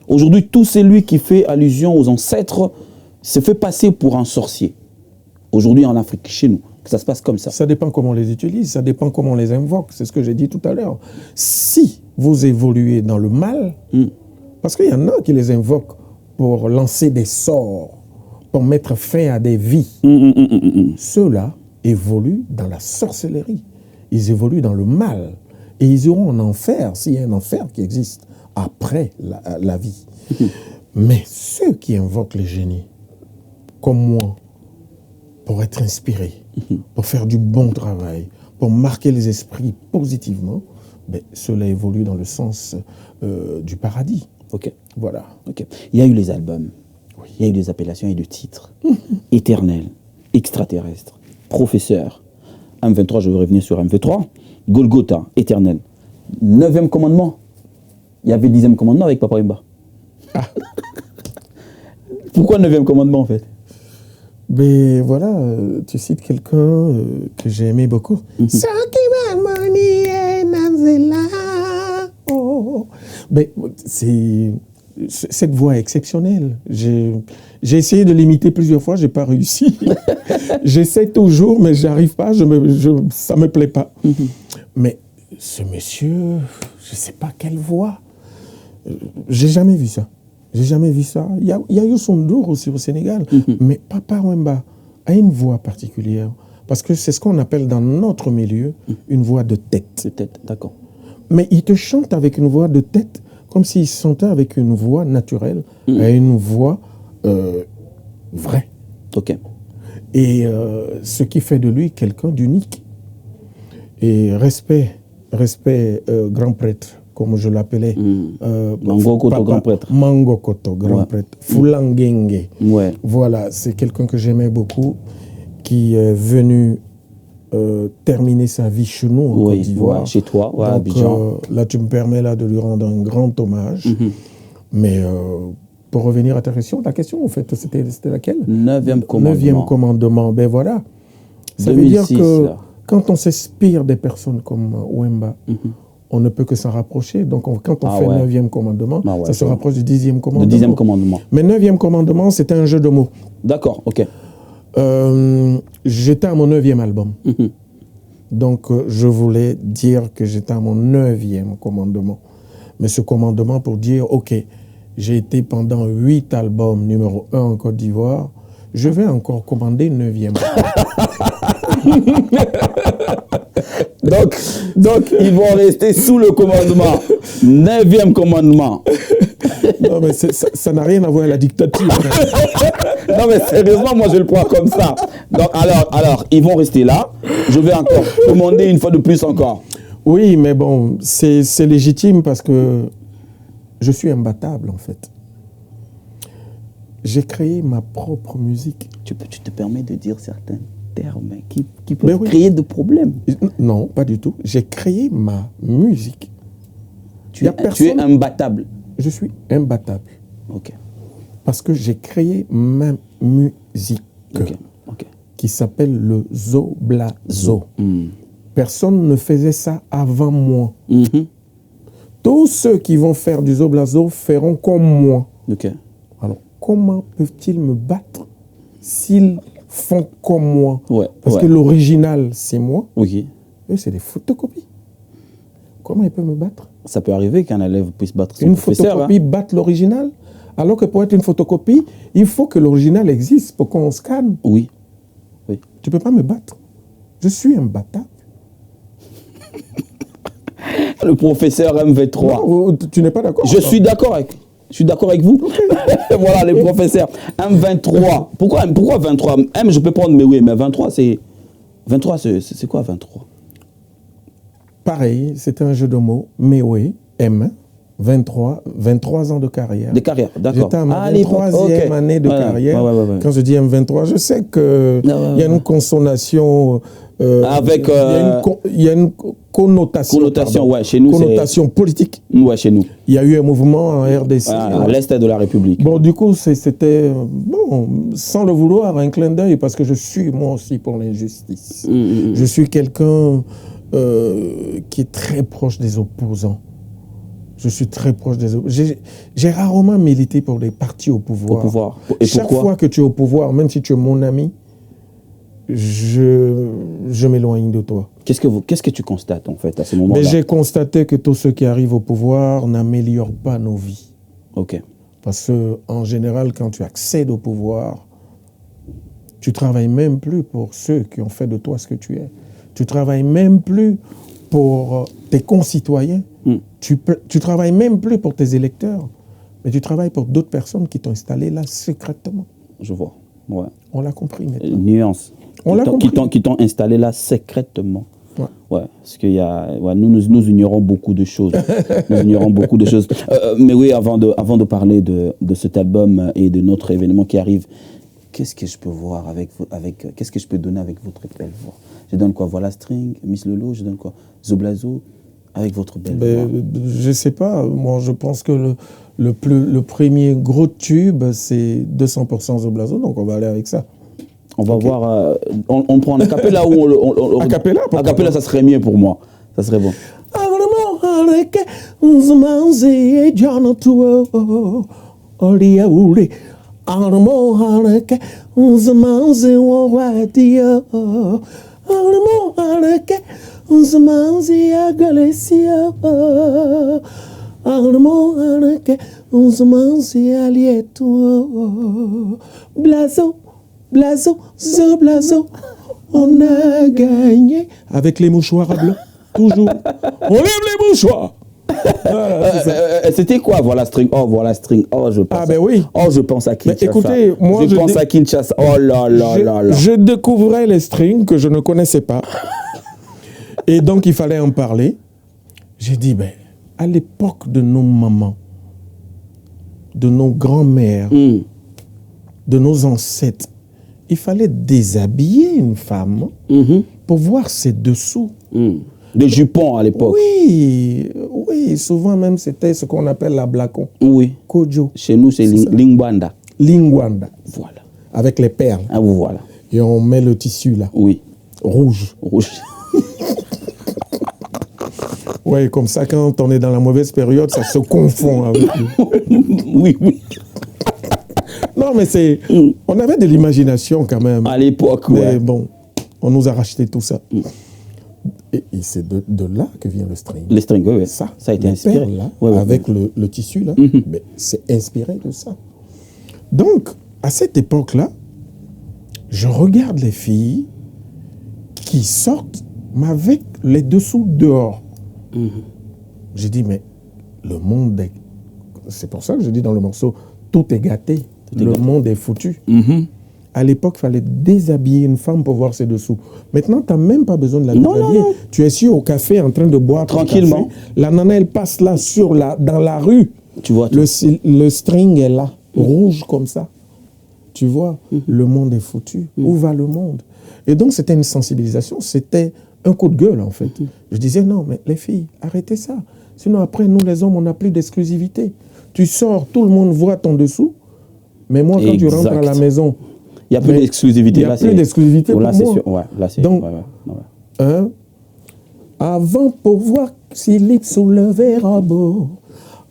Aujourd'hui, tout celui qui fait allusion aux ancêtres se fait passer pour un sorcier. Aujourd'hui, en Afrique, chez nous, que ça se passe comme ça. Ça dépend comment on les utilise, ça dépend comment on les invoque. C'est ce que j'ai dit tout à l'heure. Si vous évoluez dans le mal, parce qu'il y en a qui les invoquent pour lancer des sorts, pour mettre fin à des vies. Ceux-là évoluent dans la sorcellerie. Ils évoluent dans le mal. Et ils iront en enfer, s'il y a un enfer qui existe après la vie. Mais ceux qui invoquent les génies, comme moi, pour être inspirés, pour faire du bon travail, pour marquer les esprits positivement, ben, ceux-là évoluent dans le sens du paradis. Ok. Voilà. Ok. Il y a eu les albums, il y a eu des appellations et des titres. Éternel, extraterrestre, professeur, M23, je veux revenir sur M23, Golgotha, éternel. 9e commandement. Il y avait 10e commandement avec Papa Wemba. Pourquoi 9e commandement en fait? Mais voilà, tu cites quelqu'un que j'ai aimé beaucoup. Mais c'est cette voix exceptionnelle. J'ai essayé de l'imiter plusieurs fois, j'ai pas réussi. J'essaie toujours, mais j'arrive pas. Ça me plaît pas. Mais ce monsieur, je sais pas quelle voix. J'ai jamais vu ça. J'ai jamais vu ça. Il y a eu son Ndour aussi au Sénégal, mais Papa Wemba a une voix particulière parce que c'est ce qu'on appelle dans notre milieu une voix de tête. De tête, d'accord. Mais il te chante avec une voix de tête comme s'il chantait avec une voix naturelle, et une voix vraie. Ok. Et ce qui fait de lui quelqu'un d'unique. Et respect, grand prêtre, comme je l'appelais. Mango Koto, grand prêtre. Mango Koto, grand prêtre. Fulangenge. Ouais. Voilà, c'est quelqu'un que j'aimais beaucoup, qui est venu terminer sa vie chez nous en Côte d'Ivoire. Ouais, chez toi, ouais, à Donc, Abidjan. là, tu me permets là de lui rendre un grand hommage. Mais pour revenir à ta question, en fait, c'était laquelle? 9e commandement. 9e commandement. Ben voilà. Ça 2006, veut dire que là. quand on s'inspire des personnes comme Wemba, on ne peut que s'en rapprocher. Donc quand on fait le 9e commandement, ça se rapproche du 10e commandement. Le 10e commandement. Mais 9e commandement, c'était un jeu de mots. D'accord, ok. J'étais à mon 9e album. Donc je voulais dire que j'étais à mon 9e commandement. Mais ce commandement pour dire, ok, j'ai été pendant 8 albums numéro 1 en Côte d'Ivoire, je vais encore commander 9e. donc, ils vont rester sous le commandement. 9e commandement. Non, mais ça n'a rien à voir avec la dictature. Non, mais sérieusement, moi, je le prends comme ça. Donc, alors, ils vont rester là. Je vais encore commander une fois de plus encore. Oui, mais bon, c'est légitime parce que je suis imbattable, en fait. J'ai créé ma propre musique. Tu te permets de dire certains termes qui peuvent créer de problèmes. Non, pas du tout. J'ai créé ma musique. Tu es imbattable. Je suis imbattable. Ok. Parce que j'ai créé ma musique qui s'appelle le Zoblazo. Personne ne faisait ça avant moi. Tous ceux qui vont faire du Zoblazo feront comme moi. Alors, comment peuvent-ils me battre s'ils font comme moi? Parce que l'original, c'est moi. Eux, c'est des photocopies. Comment ils peuvent me battre? Ça peut arriver qu'un élève puisse battre son professeur. Une photocopie batte l'original, alors que pour être une photocopie, il faut que l'original existe pour qu'on scanne. Oui. Tu ne peux pas me battre. Je suis imbattable. Le professeur M23. Non, tu n'es pas d'accord? Je suis d'accord avec vous. Voilà, les professeurs. M23. Pourquoi 23? M, je peux prendre, mais oui, mais 23, c'est... 23, c'est quoi 23? Pareil, c'était un jeu de mots, mais oui, M, 23 ans de carrière. De carrière, d'accord. J'étais à ma 23e année de carrière. Quand je dis M23, je sais qu'il y a une consonation... avec... Il y a une connotation chez nous, connotation politique. Ouais, chez nous. Il y a eu un mouvement en RDC. À l'est de la République. Bon, du coup, c'était, sans le vouloir, un clin d'œil, parce que je suis, moi aussi, pour l'injustice. Je suis quelqu'un qui est très proche des opposants. Je suis très proche des opposants. J'ai rarement milité pour les partis au pouvoir. Et chaque fois que tu es au pouvoir, même si tu es mon ami, je m'éloigne de toi. Qu'est-ce que tu constates, en fait, à ce moment-là? J'ai constaté que tous ceux qui arrivent au pouvoir n'améliorent pas nos vies. Parce qu'en général, quand tu accèdes au pouvoir, tu ne travailles même plus pour ceux qui ont fait de toi ce que tu es. Tu ne travailles même plus pour tes concitoyens. Tu ne travailles même plus pour tes électeurs. Mais tu travailles pour d'autres personnes qui t'ont installé là secrètement. Je vois. Ouais. On l'a compris maintenant. Nuance. Qui t'ont installé là secrètement. Ouais, parce qu'il y a, nous ignorons beaucoup de choses. Mais oui, avant de parler de cet album et de notre événement qui arrive, qu'est-ce que je peux voir qu'est-ce que je peux donner avec votre belle voix? Je donne quoi? Voilà String, Miss Lolo, je donne quoi? Zoblazo, avec votre belle voix. Je sais pas. Moi, je pense que le premier gros tube, c'est 200% Zoblazo, donc on va aller avec ça. On va voir. On prend un acapella ou on acapella, ça serait mieux pour moi. Ça serait bon. Blazo, Zoblazo, on a gagné. Avec les mouchoirs à blanc, toujours. On lève les mouchoirs. Voilà, c'était quoi, voilà String? Oh, voilà String. Oh, je pense. Ah, ben oui. Oh, je pense à Kinshasa. Écoutez, moi, je pense à Kinshasa. Oh là là là là. Je découvrais les strings que je ne connaissais pas. Et donc, il fallait en parler. J'ai dit, à l'époque de nos mamans, de nos grands-mères, de nos ancêtres, il fallait déshabiller une femme pour voir ses dessous. Des jupons à l'époque. Oui, souvent même c'était ce qu'on appelle la blacon. Oui. Kojo. Chez nous, c'est lingwanda. Lingwanda. Voilà. Avec les perles. Ah, voilà. Et on met le tissu là. Oui. Rouge. Rouge. Oui, comme ça, quand on est dans la mauvaise période, ça se confond avec Oui, oui. Non, mais c'est... On avait de l'imagination quand même. À l'époque, mais ouais. bon, on nous a racheté tout ça. Et c'est de là que vient le string. Les strings, oui, oui. Ça a été les inspiré. perles, là, Ouais, ouais, avec le tissu, là, mais c'est inspiré de ça. Donc, à cette époque-là, je regarde les filles qui sortent, mais avec les dessous dehors. J'ai dit, mais le monde est... C'est pour ça que je dis dans le morceau, tout est gâté, le monde est foutu. À l'époque, il fallait déshabiller une femme pour voir ses dessous. Maintenant, tu n'as même pas besoin de la déshabiller. Tu es assis au café en train de boire tranquillement. La nana, elle passe là dans la rue. Tu vois, le string est là, rouge comme ça. Tu vois, le monde est foutu. Où va le monde? Et donc, c'était une sensibilisation, c'était un coup de gueule, en fait. Je disais, non, mais les filles, arrêtez ça. Sinon, après, nous, les hommes, on n'a plus d'exclusivité. Tu sors, tout le monde voit ton dessous. Mais moi, quand tu rentres à la maison... Il n'y a plus d'exclusivité. Il n'y a plus d'exclusivité pour moi. Sûr. Ouais, là, c'est... Donc, avant pour voir slip soulevé robot,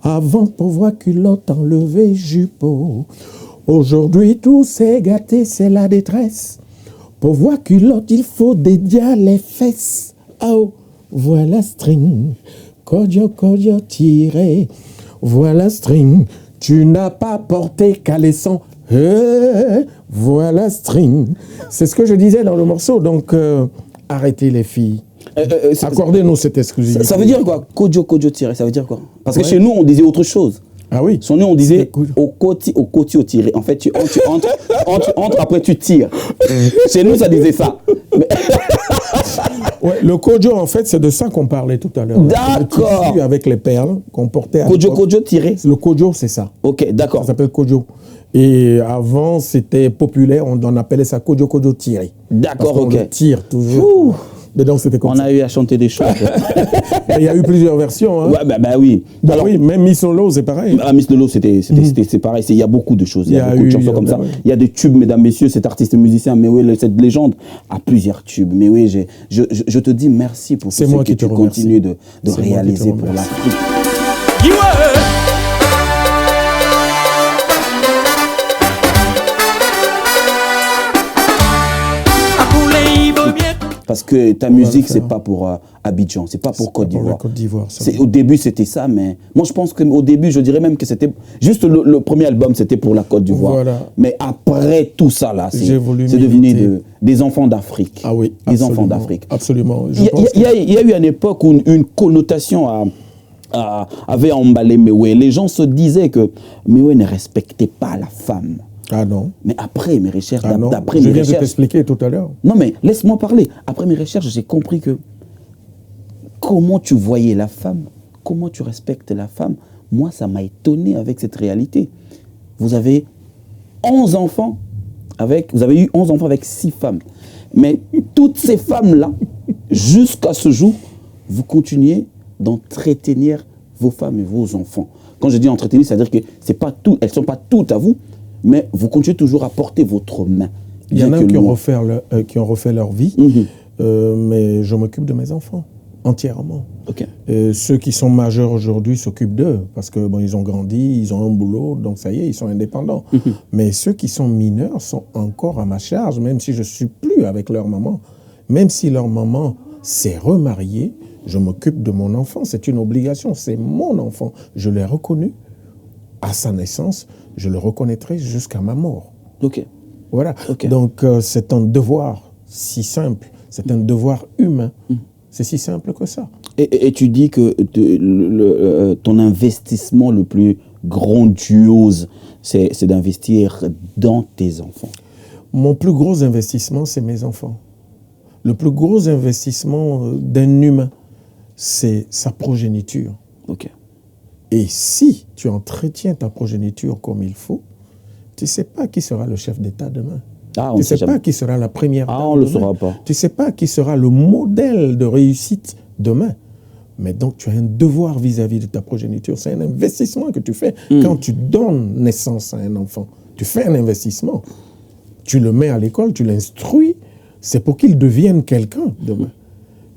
avant pour voir culotte enlevé jupeau. Aujourd'hui, tout s'est gâté, c'est la détresse. Pour voir culotte, il faut dédier les fesses. Oh, voilà string, kodio tiré. Voilà string, tu n'as pas porté caleçon. Voilà string. C'est ce que je disais dans le morceau. Donc, arrêtez les filles. Accordez-nous cette exclusivité. Ça veut dire quoi? Kodio tiré, ça veut dire quoi? Parce que chez nous, on disait autre chose. Ah oui. Son nom, on disait au côté tiré. En fait, tu entres, après tu tires. Chez nous, ça disait ça. Ouais, le kojo, en fait, c'est de ça qu'on parlait tout à l'heure. D'accord. Le tissu avec les perles qu'on portait à Kojo tiré. Le kojo, c'est ça. Ok, d'accord. Ça s'appelle kojo. Et avant, c'était populaire, on appelait ça kojo tiré. D'accord, ok. On tire toujours. Mais donc, c'était comme ça. On a eu à chanter des choses. Il y a eu plusieurs versions. Hein. Ouais, bah oui. Bah alors, oui, même Miss Lolo, c'est pareil. Miss Lolo, c'est pareil. Il y a beaucoup de choses. Il y a beaucoup de chansons comme ça. Il y a des tubes, mesdames, messieurs. Cet artiste musicien, mais oui, cette légende a plusieurs tubes. Mais oui, je te dis merci pour tout ce que tu continues de réaliser pour l'Afrique. Parce que ta musique, c'est pas pour Abidjan, c'est pas pour Côte d'Ivoire. Au début, c'était ça, mais moi, je pense qu'au début, je dirais même que c'était juste le premier album, c'était pour la Côte d'Ivoire. Voilà. Mais après tout ça, là, c'est devenu des enfants d'Afrique. Ah oui, des enfants d'Afrique. Absolument. Il y a eu une époque où une connotation avait emballé Mewe. Les gens se disaient que Mewe ne respectait pas la femme. Ah non. Mais après mes recherches, je viens de t'expliquer tout à l'heure. Non, mais laisse-moi parler. Après mes recherches, j'ai compris que comment tu voyais la femme, comment tu respectes la femme, moi, ça m'a étonné avec cette réalité. Vous avez 11 enfants vous avez eu 11 enfants avec 6 femmes. Mais toutes ces femmes-là, jusqu'à ce jour, vous continuez d'entretenir vos femmes et vos enfants. Quand je dis entretenir, c'est-à-dire que c'est pas tout, elles ne sont pas toutes à vous, mais vous continuez toujours à porter votre main. Il y en a qui ont refait leur vie, mais je m'occupe de mes enfants, entièrement. Okay. Ceux qui sont majeurs aujourd'hui s'occupent d'eux, parce que bon, ils ont grandi, ils ont un boulot, donc ça y est, ils sont indépendants. Mais ceux qui sont mineurs sont encore à ma charge, même si je ne suis plus avec leur maman. Même si leur maman s'est remariée, je m'occupe de mon enfant. C'est une obligation, c'est mon enfant. Je l'ai reconnu à sa naissance, je le reconnaîtrai jusqu'à ma mort. Ok. Voilà. Okay. Donc, c'est un devoir si simple. C'est un devoir humain. C'est si simple que ça. Et tu dis que ton investissement le plus grandiose, c'est d'investir dans tes enfants. Mon plus gros investissement, c'est mes enfants. Le plus gros investissement d'un humain, c'est sa progéniture. Ok. Et si tu entretiens ta progéniture comme il faut, tu ne sais pas qui sera le chef d'État demain. Tu ne sais pas qui sera la première dame on ne le saura pas. Tu ne sais pas qui sera le modèle de réussite demain. Mais donc, tu as un devoir vis-à-vis de ta progéniture. C'est un investissement que tu fais quand tu donnes naissance à un enfant. Tu fais un investissement. Tu le mets à l'école, tu l'instruis c'est pour qu'il devienne quelqu'un demain.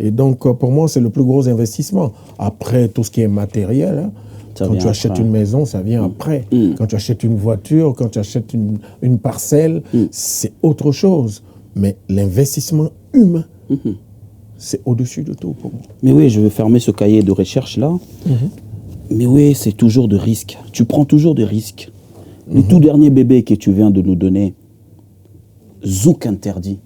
Et donc, pour moi, c'est le plus gros investissement. Après, tout ce qui est matériel, hein, quand tu achètes une maison, ça vient après. Quand tu achètes une voiture, quand tu achètes une parcelle, c'est autre chose. Mais l'investissement humain, c'est au-dessus de tout pour moi. Mais oui, je vais fermer ce cahier de recherche-là. Mais oui, c'est toujours de risques. Tu prends toujours des risques. Le tout dernier bébé que tu viens de nous donner, zouk interdit.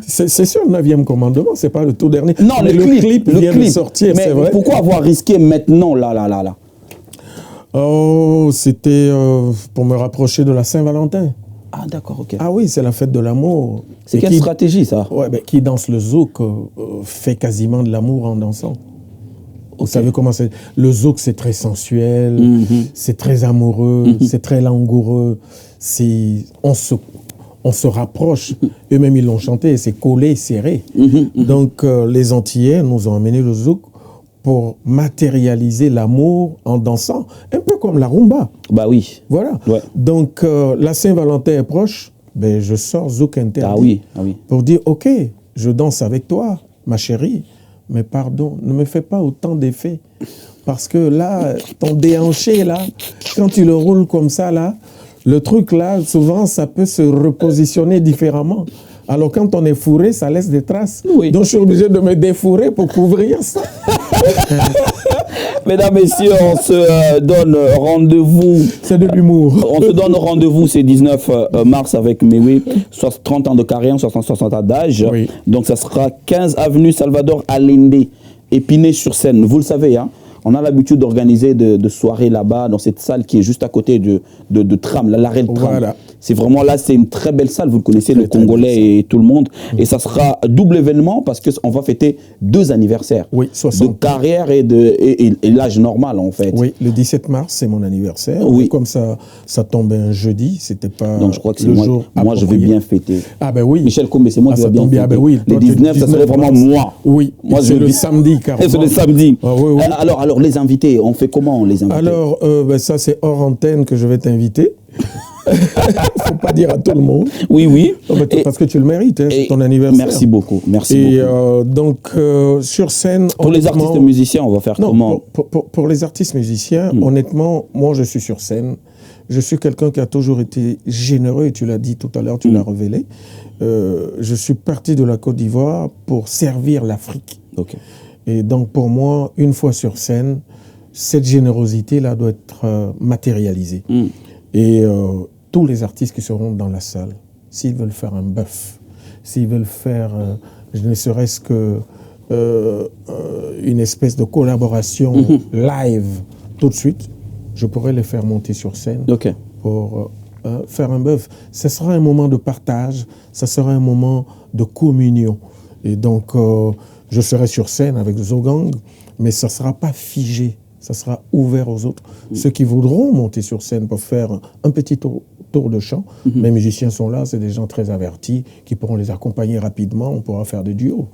C'est sur le 9e commandement, c'est pas le tout dernier. Non, mais le clip vient de sortir, mais c'est vrai. Pourquoi avoir risqué maintenant, là? Oh, c'était pour me rapprocher de la Saint-Valentin. Ah, d'accord, ok. Ah oui, c'est la fête de l'amour. C'est quelle stratégie, ça? Ouais, ben, qui danse le zouk fait quasiment de l'amour en dansant. Vous savez comment c'est? Le zouk, c'est très sensuel, c'est très amoureux, c'est très langoureux. On se rapproche. Eux-mêmes, ils l'ont chanté, c'est collé, serré. Donc, les Antillais nous ont amené le zouk pour matérialiser l'amour en dansant, un peu comme la rumba. Bah oui. Voilà. Ouais. Donc, la Saint-Valentin est proche, ben, je sors zouk interdit. Ah oui. Pour dire, ok, je danse avec toi, ma chérie, mais pardon, ne me fais pas autant d'effets. Parce que là, ton déhanché, là, quand tu le roules comme ça, là, le truc, là, souvent, ça peut se repositionner différemment. Alors, quand on est fourré, ça laisse des traces. Oui. Donc, je suis obligé de me défourrer pour couvrir ça. Mesdames, messieurs, on se donne rendez-vous. C'est de l'humour. On se donne rendez-vous, c'est 19 mars avec Mewe, 30 ans de carrière, 60 ans d'âge. Oui. Donc, ça sera 15 avenue Salvador Allende, Épinay-sur-Seine. Vous le savez, hein? On a l'habitude d'organiser de soirées là-bas, dans cette salle qui est juste à côté de tram, l'arrêt de tram. Voilà. C'est vraiment là, c'est une très belle salle, vous le connaissez, le Congolais et tout le monde. Et ça sera double événement parce qu'on va fêter 2 anniversaires. Oui, 60. De carrière et l'âge normal, en fait. Oui, le 17 mars, c'est mon anniversaire. Oui. Comme ça tombait un jeudi, c'était pas Donc je crois que c'est le moi, jour moi je vais approprié. bien fêter. Ah ben oui. Michel Combé, c'est moi qui ça vais bien tombe fêter. bien, ben oui. Les Toi, 19, ça serait vraiment moi. Oui, Moi, c'est je le dis- samedi, carrément. C'est le samedi. Ah, oui, oui. Alors, les invités, on fait comment les invités? Alors, ben ça, c'est hors antenne que je vais t'inviter. Faut pas dire à tout le monde. Oui. Non, mais parce que tu le mérites, hein, c'est ton anniversaire. Merci beaucoup. Et donc, sur scène... Pour les artistes musiciens, on va faire comment? Pour les artistes musiciens, honnêtement, moi, je suis sur scène. Je suis quelqu'un qui a toujours été généreux, et tu l'as dit tout à l'heure, tu l'as révélé. Je suis parti de la Côte d'Ivoire pour servir l'Afrique. Okay. Et donc, pour moi, une fois sur scène, cette générosité-là doit être matérialisée. Et tous les artistes qui seront dans la salle, s'ils veulent faire un bœuf, s'ils veulent faire, ne serait-ce que une espèce de collaboration live tout de suite, je pourrais les faire monter sur scène pour faire un bœuf. Ce sera un moment de partage, ce sera un moment de communion. Et donc, je serai sur scène avec Zogang, mais ça ne sera pas figé. Ça sera ouvert aux autres. Ceux qui voudront monter sur scène pour faire un petit tour de chant, mes musiciens sont là, c'est des gens très avertis qui pourront les accompagner rapidement, on pourra faire des duos.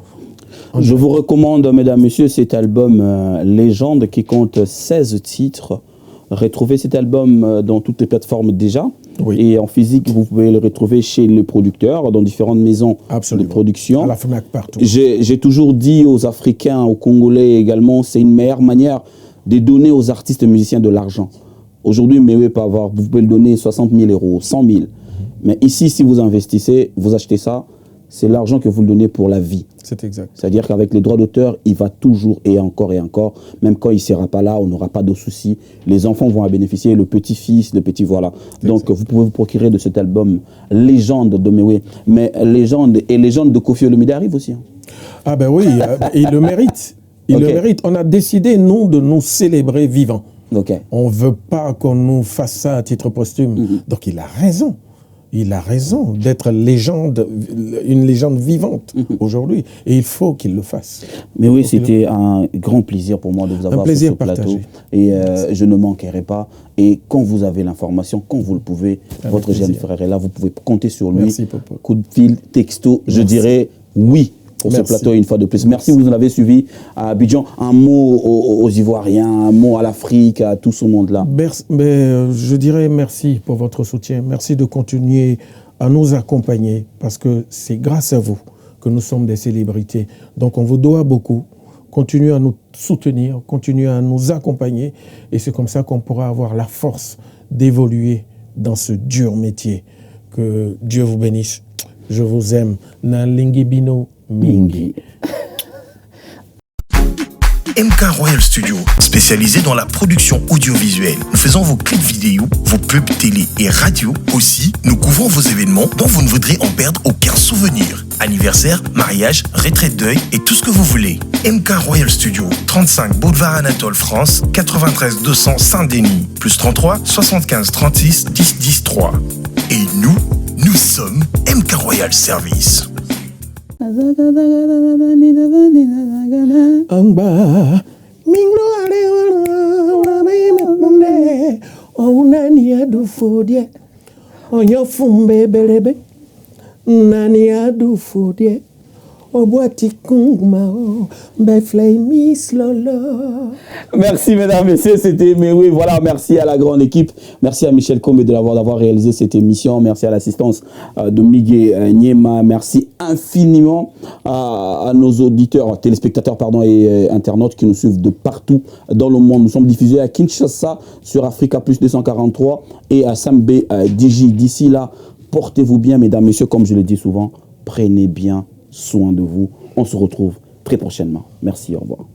Je vous recommande, mesdames, messieurs, cet album Légende qui compte 16 titres. Retrouvez cet album dans toutes les plateformes déjà. Oui. Et en physique, vous pouvez le retrouver chez le producteur, dans différentes maisons de production. À la FNAC, partout. J'ai toujours dit aux Africains, aux Congolais également, c'est une meilleure manière de donner aux artistes et musiciens de l'argent. Aujourd'hui, vous pouvez le donner 60 000 euros, 100 000. Mais ici, si vous investissez, vous achetez ça, c'est l'argent que vous le donnez pour la vie. C'est exact. C'est-à-dire qu'avec les droits d'auteur, il va toujours et encore, même quand il ne sera pas là, on n'aura pas de soucis. Les enfants vont en bénéficier, le petit-fils, le petit voilà. Donc vous pouvez vous procurer de cet album Légende de Mewe. Mais Légende de Koffi Olomide arrive aussi. Hein. Ah ben oui, il le mérite. Il le mérite. On a décidé, nous, de nous célébrer vivants. On ne veut pas qu'on nous fasse ça à titre posthume. Donc il a raison. Il a raison d'être une légende vivante aujourd'hui. Et il faut qu'il le fasse. Mais oui, c'était un grand plaisir pour moi de vous avoir sur ce plateau. Et je ne manquerai pas. Et quand vous avez l'information, quand vous le pouvez, votre jeune frère est là, vous pouvez compter sur lui. Merci, Popo. Coup de fil, texto, je dirais oui. pour ce plateau une fois de plus. Merci, vous nous avez suivi à Abidjan. Un mot aux Ivoiriens, un mot à l'Afrique, à tout ce monde-là. Je dirais merci pour votre soutien. Merci de continuer à nous accompagner parce que c'est grâce à vous que nous sommes des célébrités. Donc on vous doit beaucoup. Continuez à nous soutenir, continuez à nous accompagner et c'est comme ça qu'on pourra avoir la force d'évoluer dans ce dur métier. Que Dieu vous bénisse. Je vous aime. Nalingi Bino Mingi. MK Royal Studio, spécialisé dans la production audiovisuelle. Nous faisons vos clips vidéo, vos pubs télé et radio. Aussi, nous couvrons vos événements dont vous ne voudrez en perdre aucun souvenir. Anniversaire, mariage, retraite deuil et tout ce que vous voulez. MK Royal Studio, 35 Boulevard Anatole France, 93 200 Saint-Denis, plus 33 75 36 10 10 3. Et nous sommes MK Royal Service. Amba minglo ale onani adu fodie onyo fumbe belebe nani adu fodie obwati kungma beflay miss lolo. Merci mesdames, messieurs, c'était mais oui voilà, merci à la grande équipe, merci à Michel Combe d'avoir réalisé cette émission, merci à l'assistance de Miguel Niema, merci infiniment à nos auditeurs, téléspectateurs et internautes qui nous suivent de partout dans le monde. Nous sommes diffusés à Kinshasa sur Africa Plus 243 et à Sambé Digi. D'ici là, portez-vous bien mesdames, messieurs, comme je le dis souvent, prenez bien soin de vous. On se retrouve très prochainement. Merci, au revoir.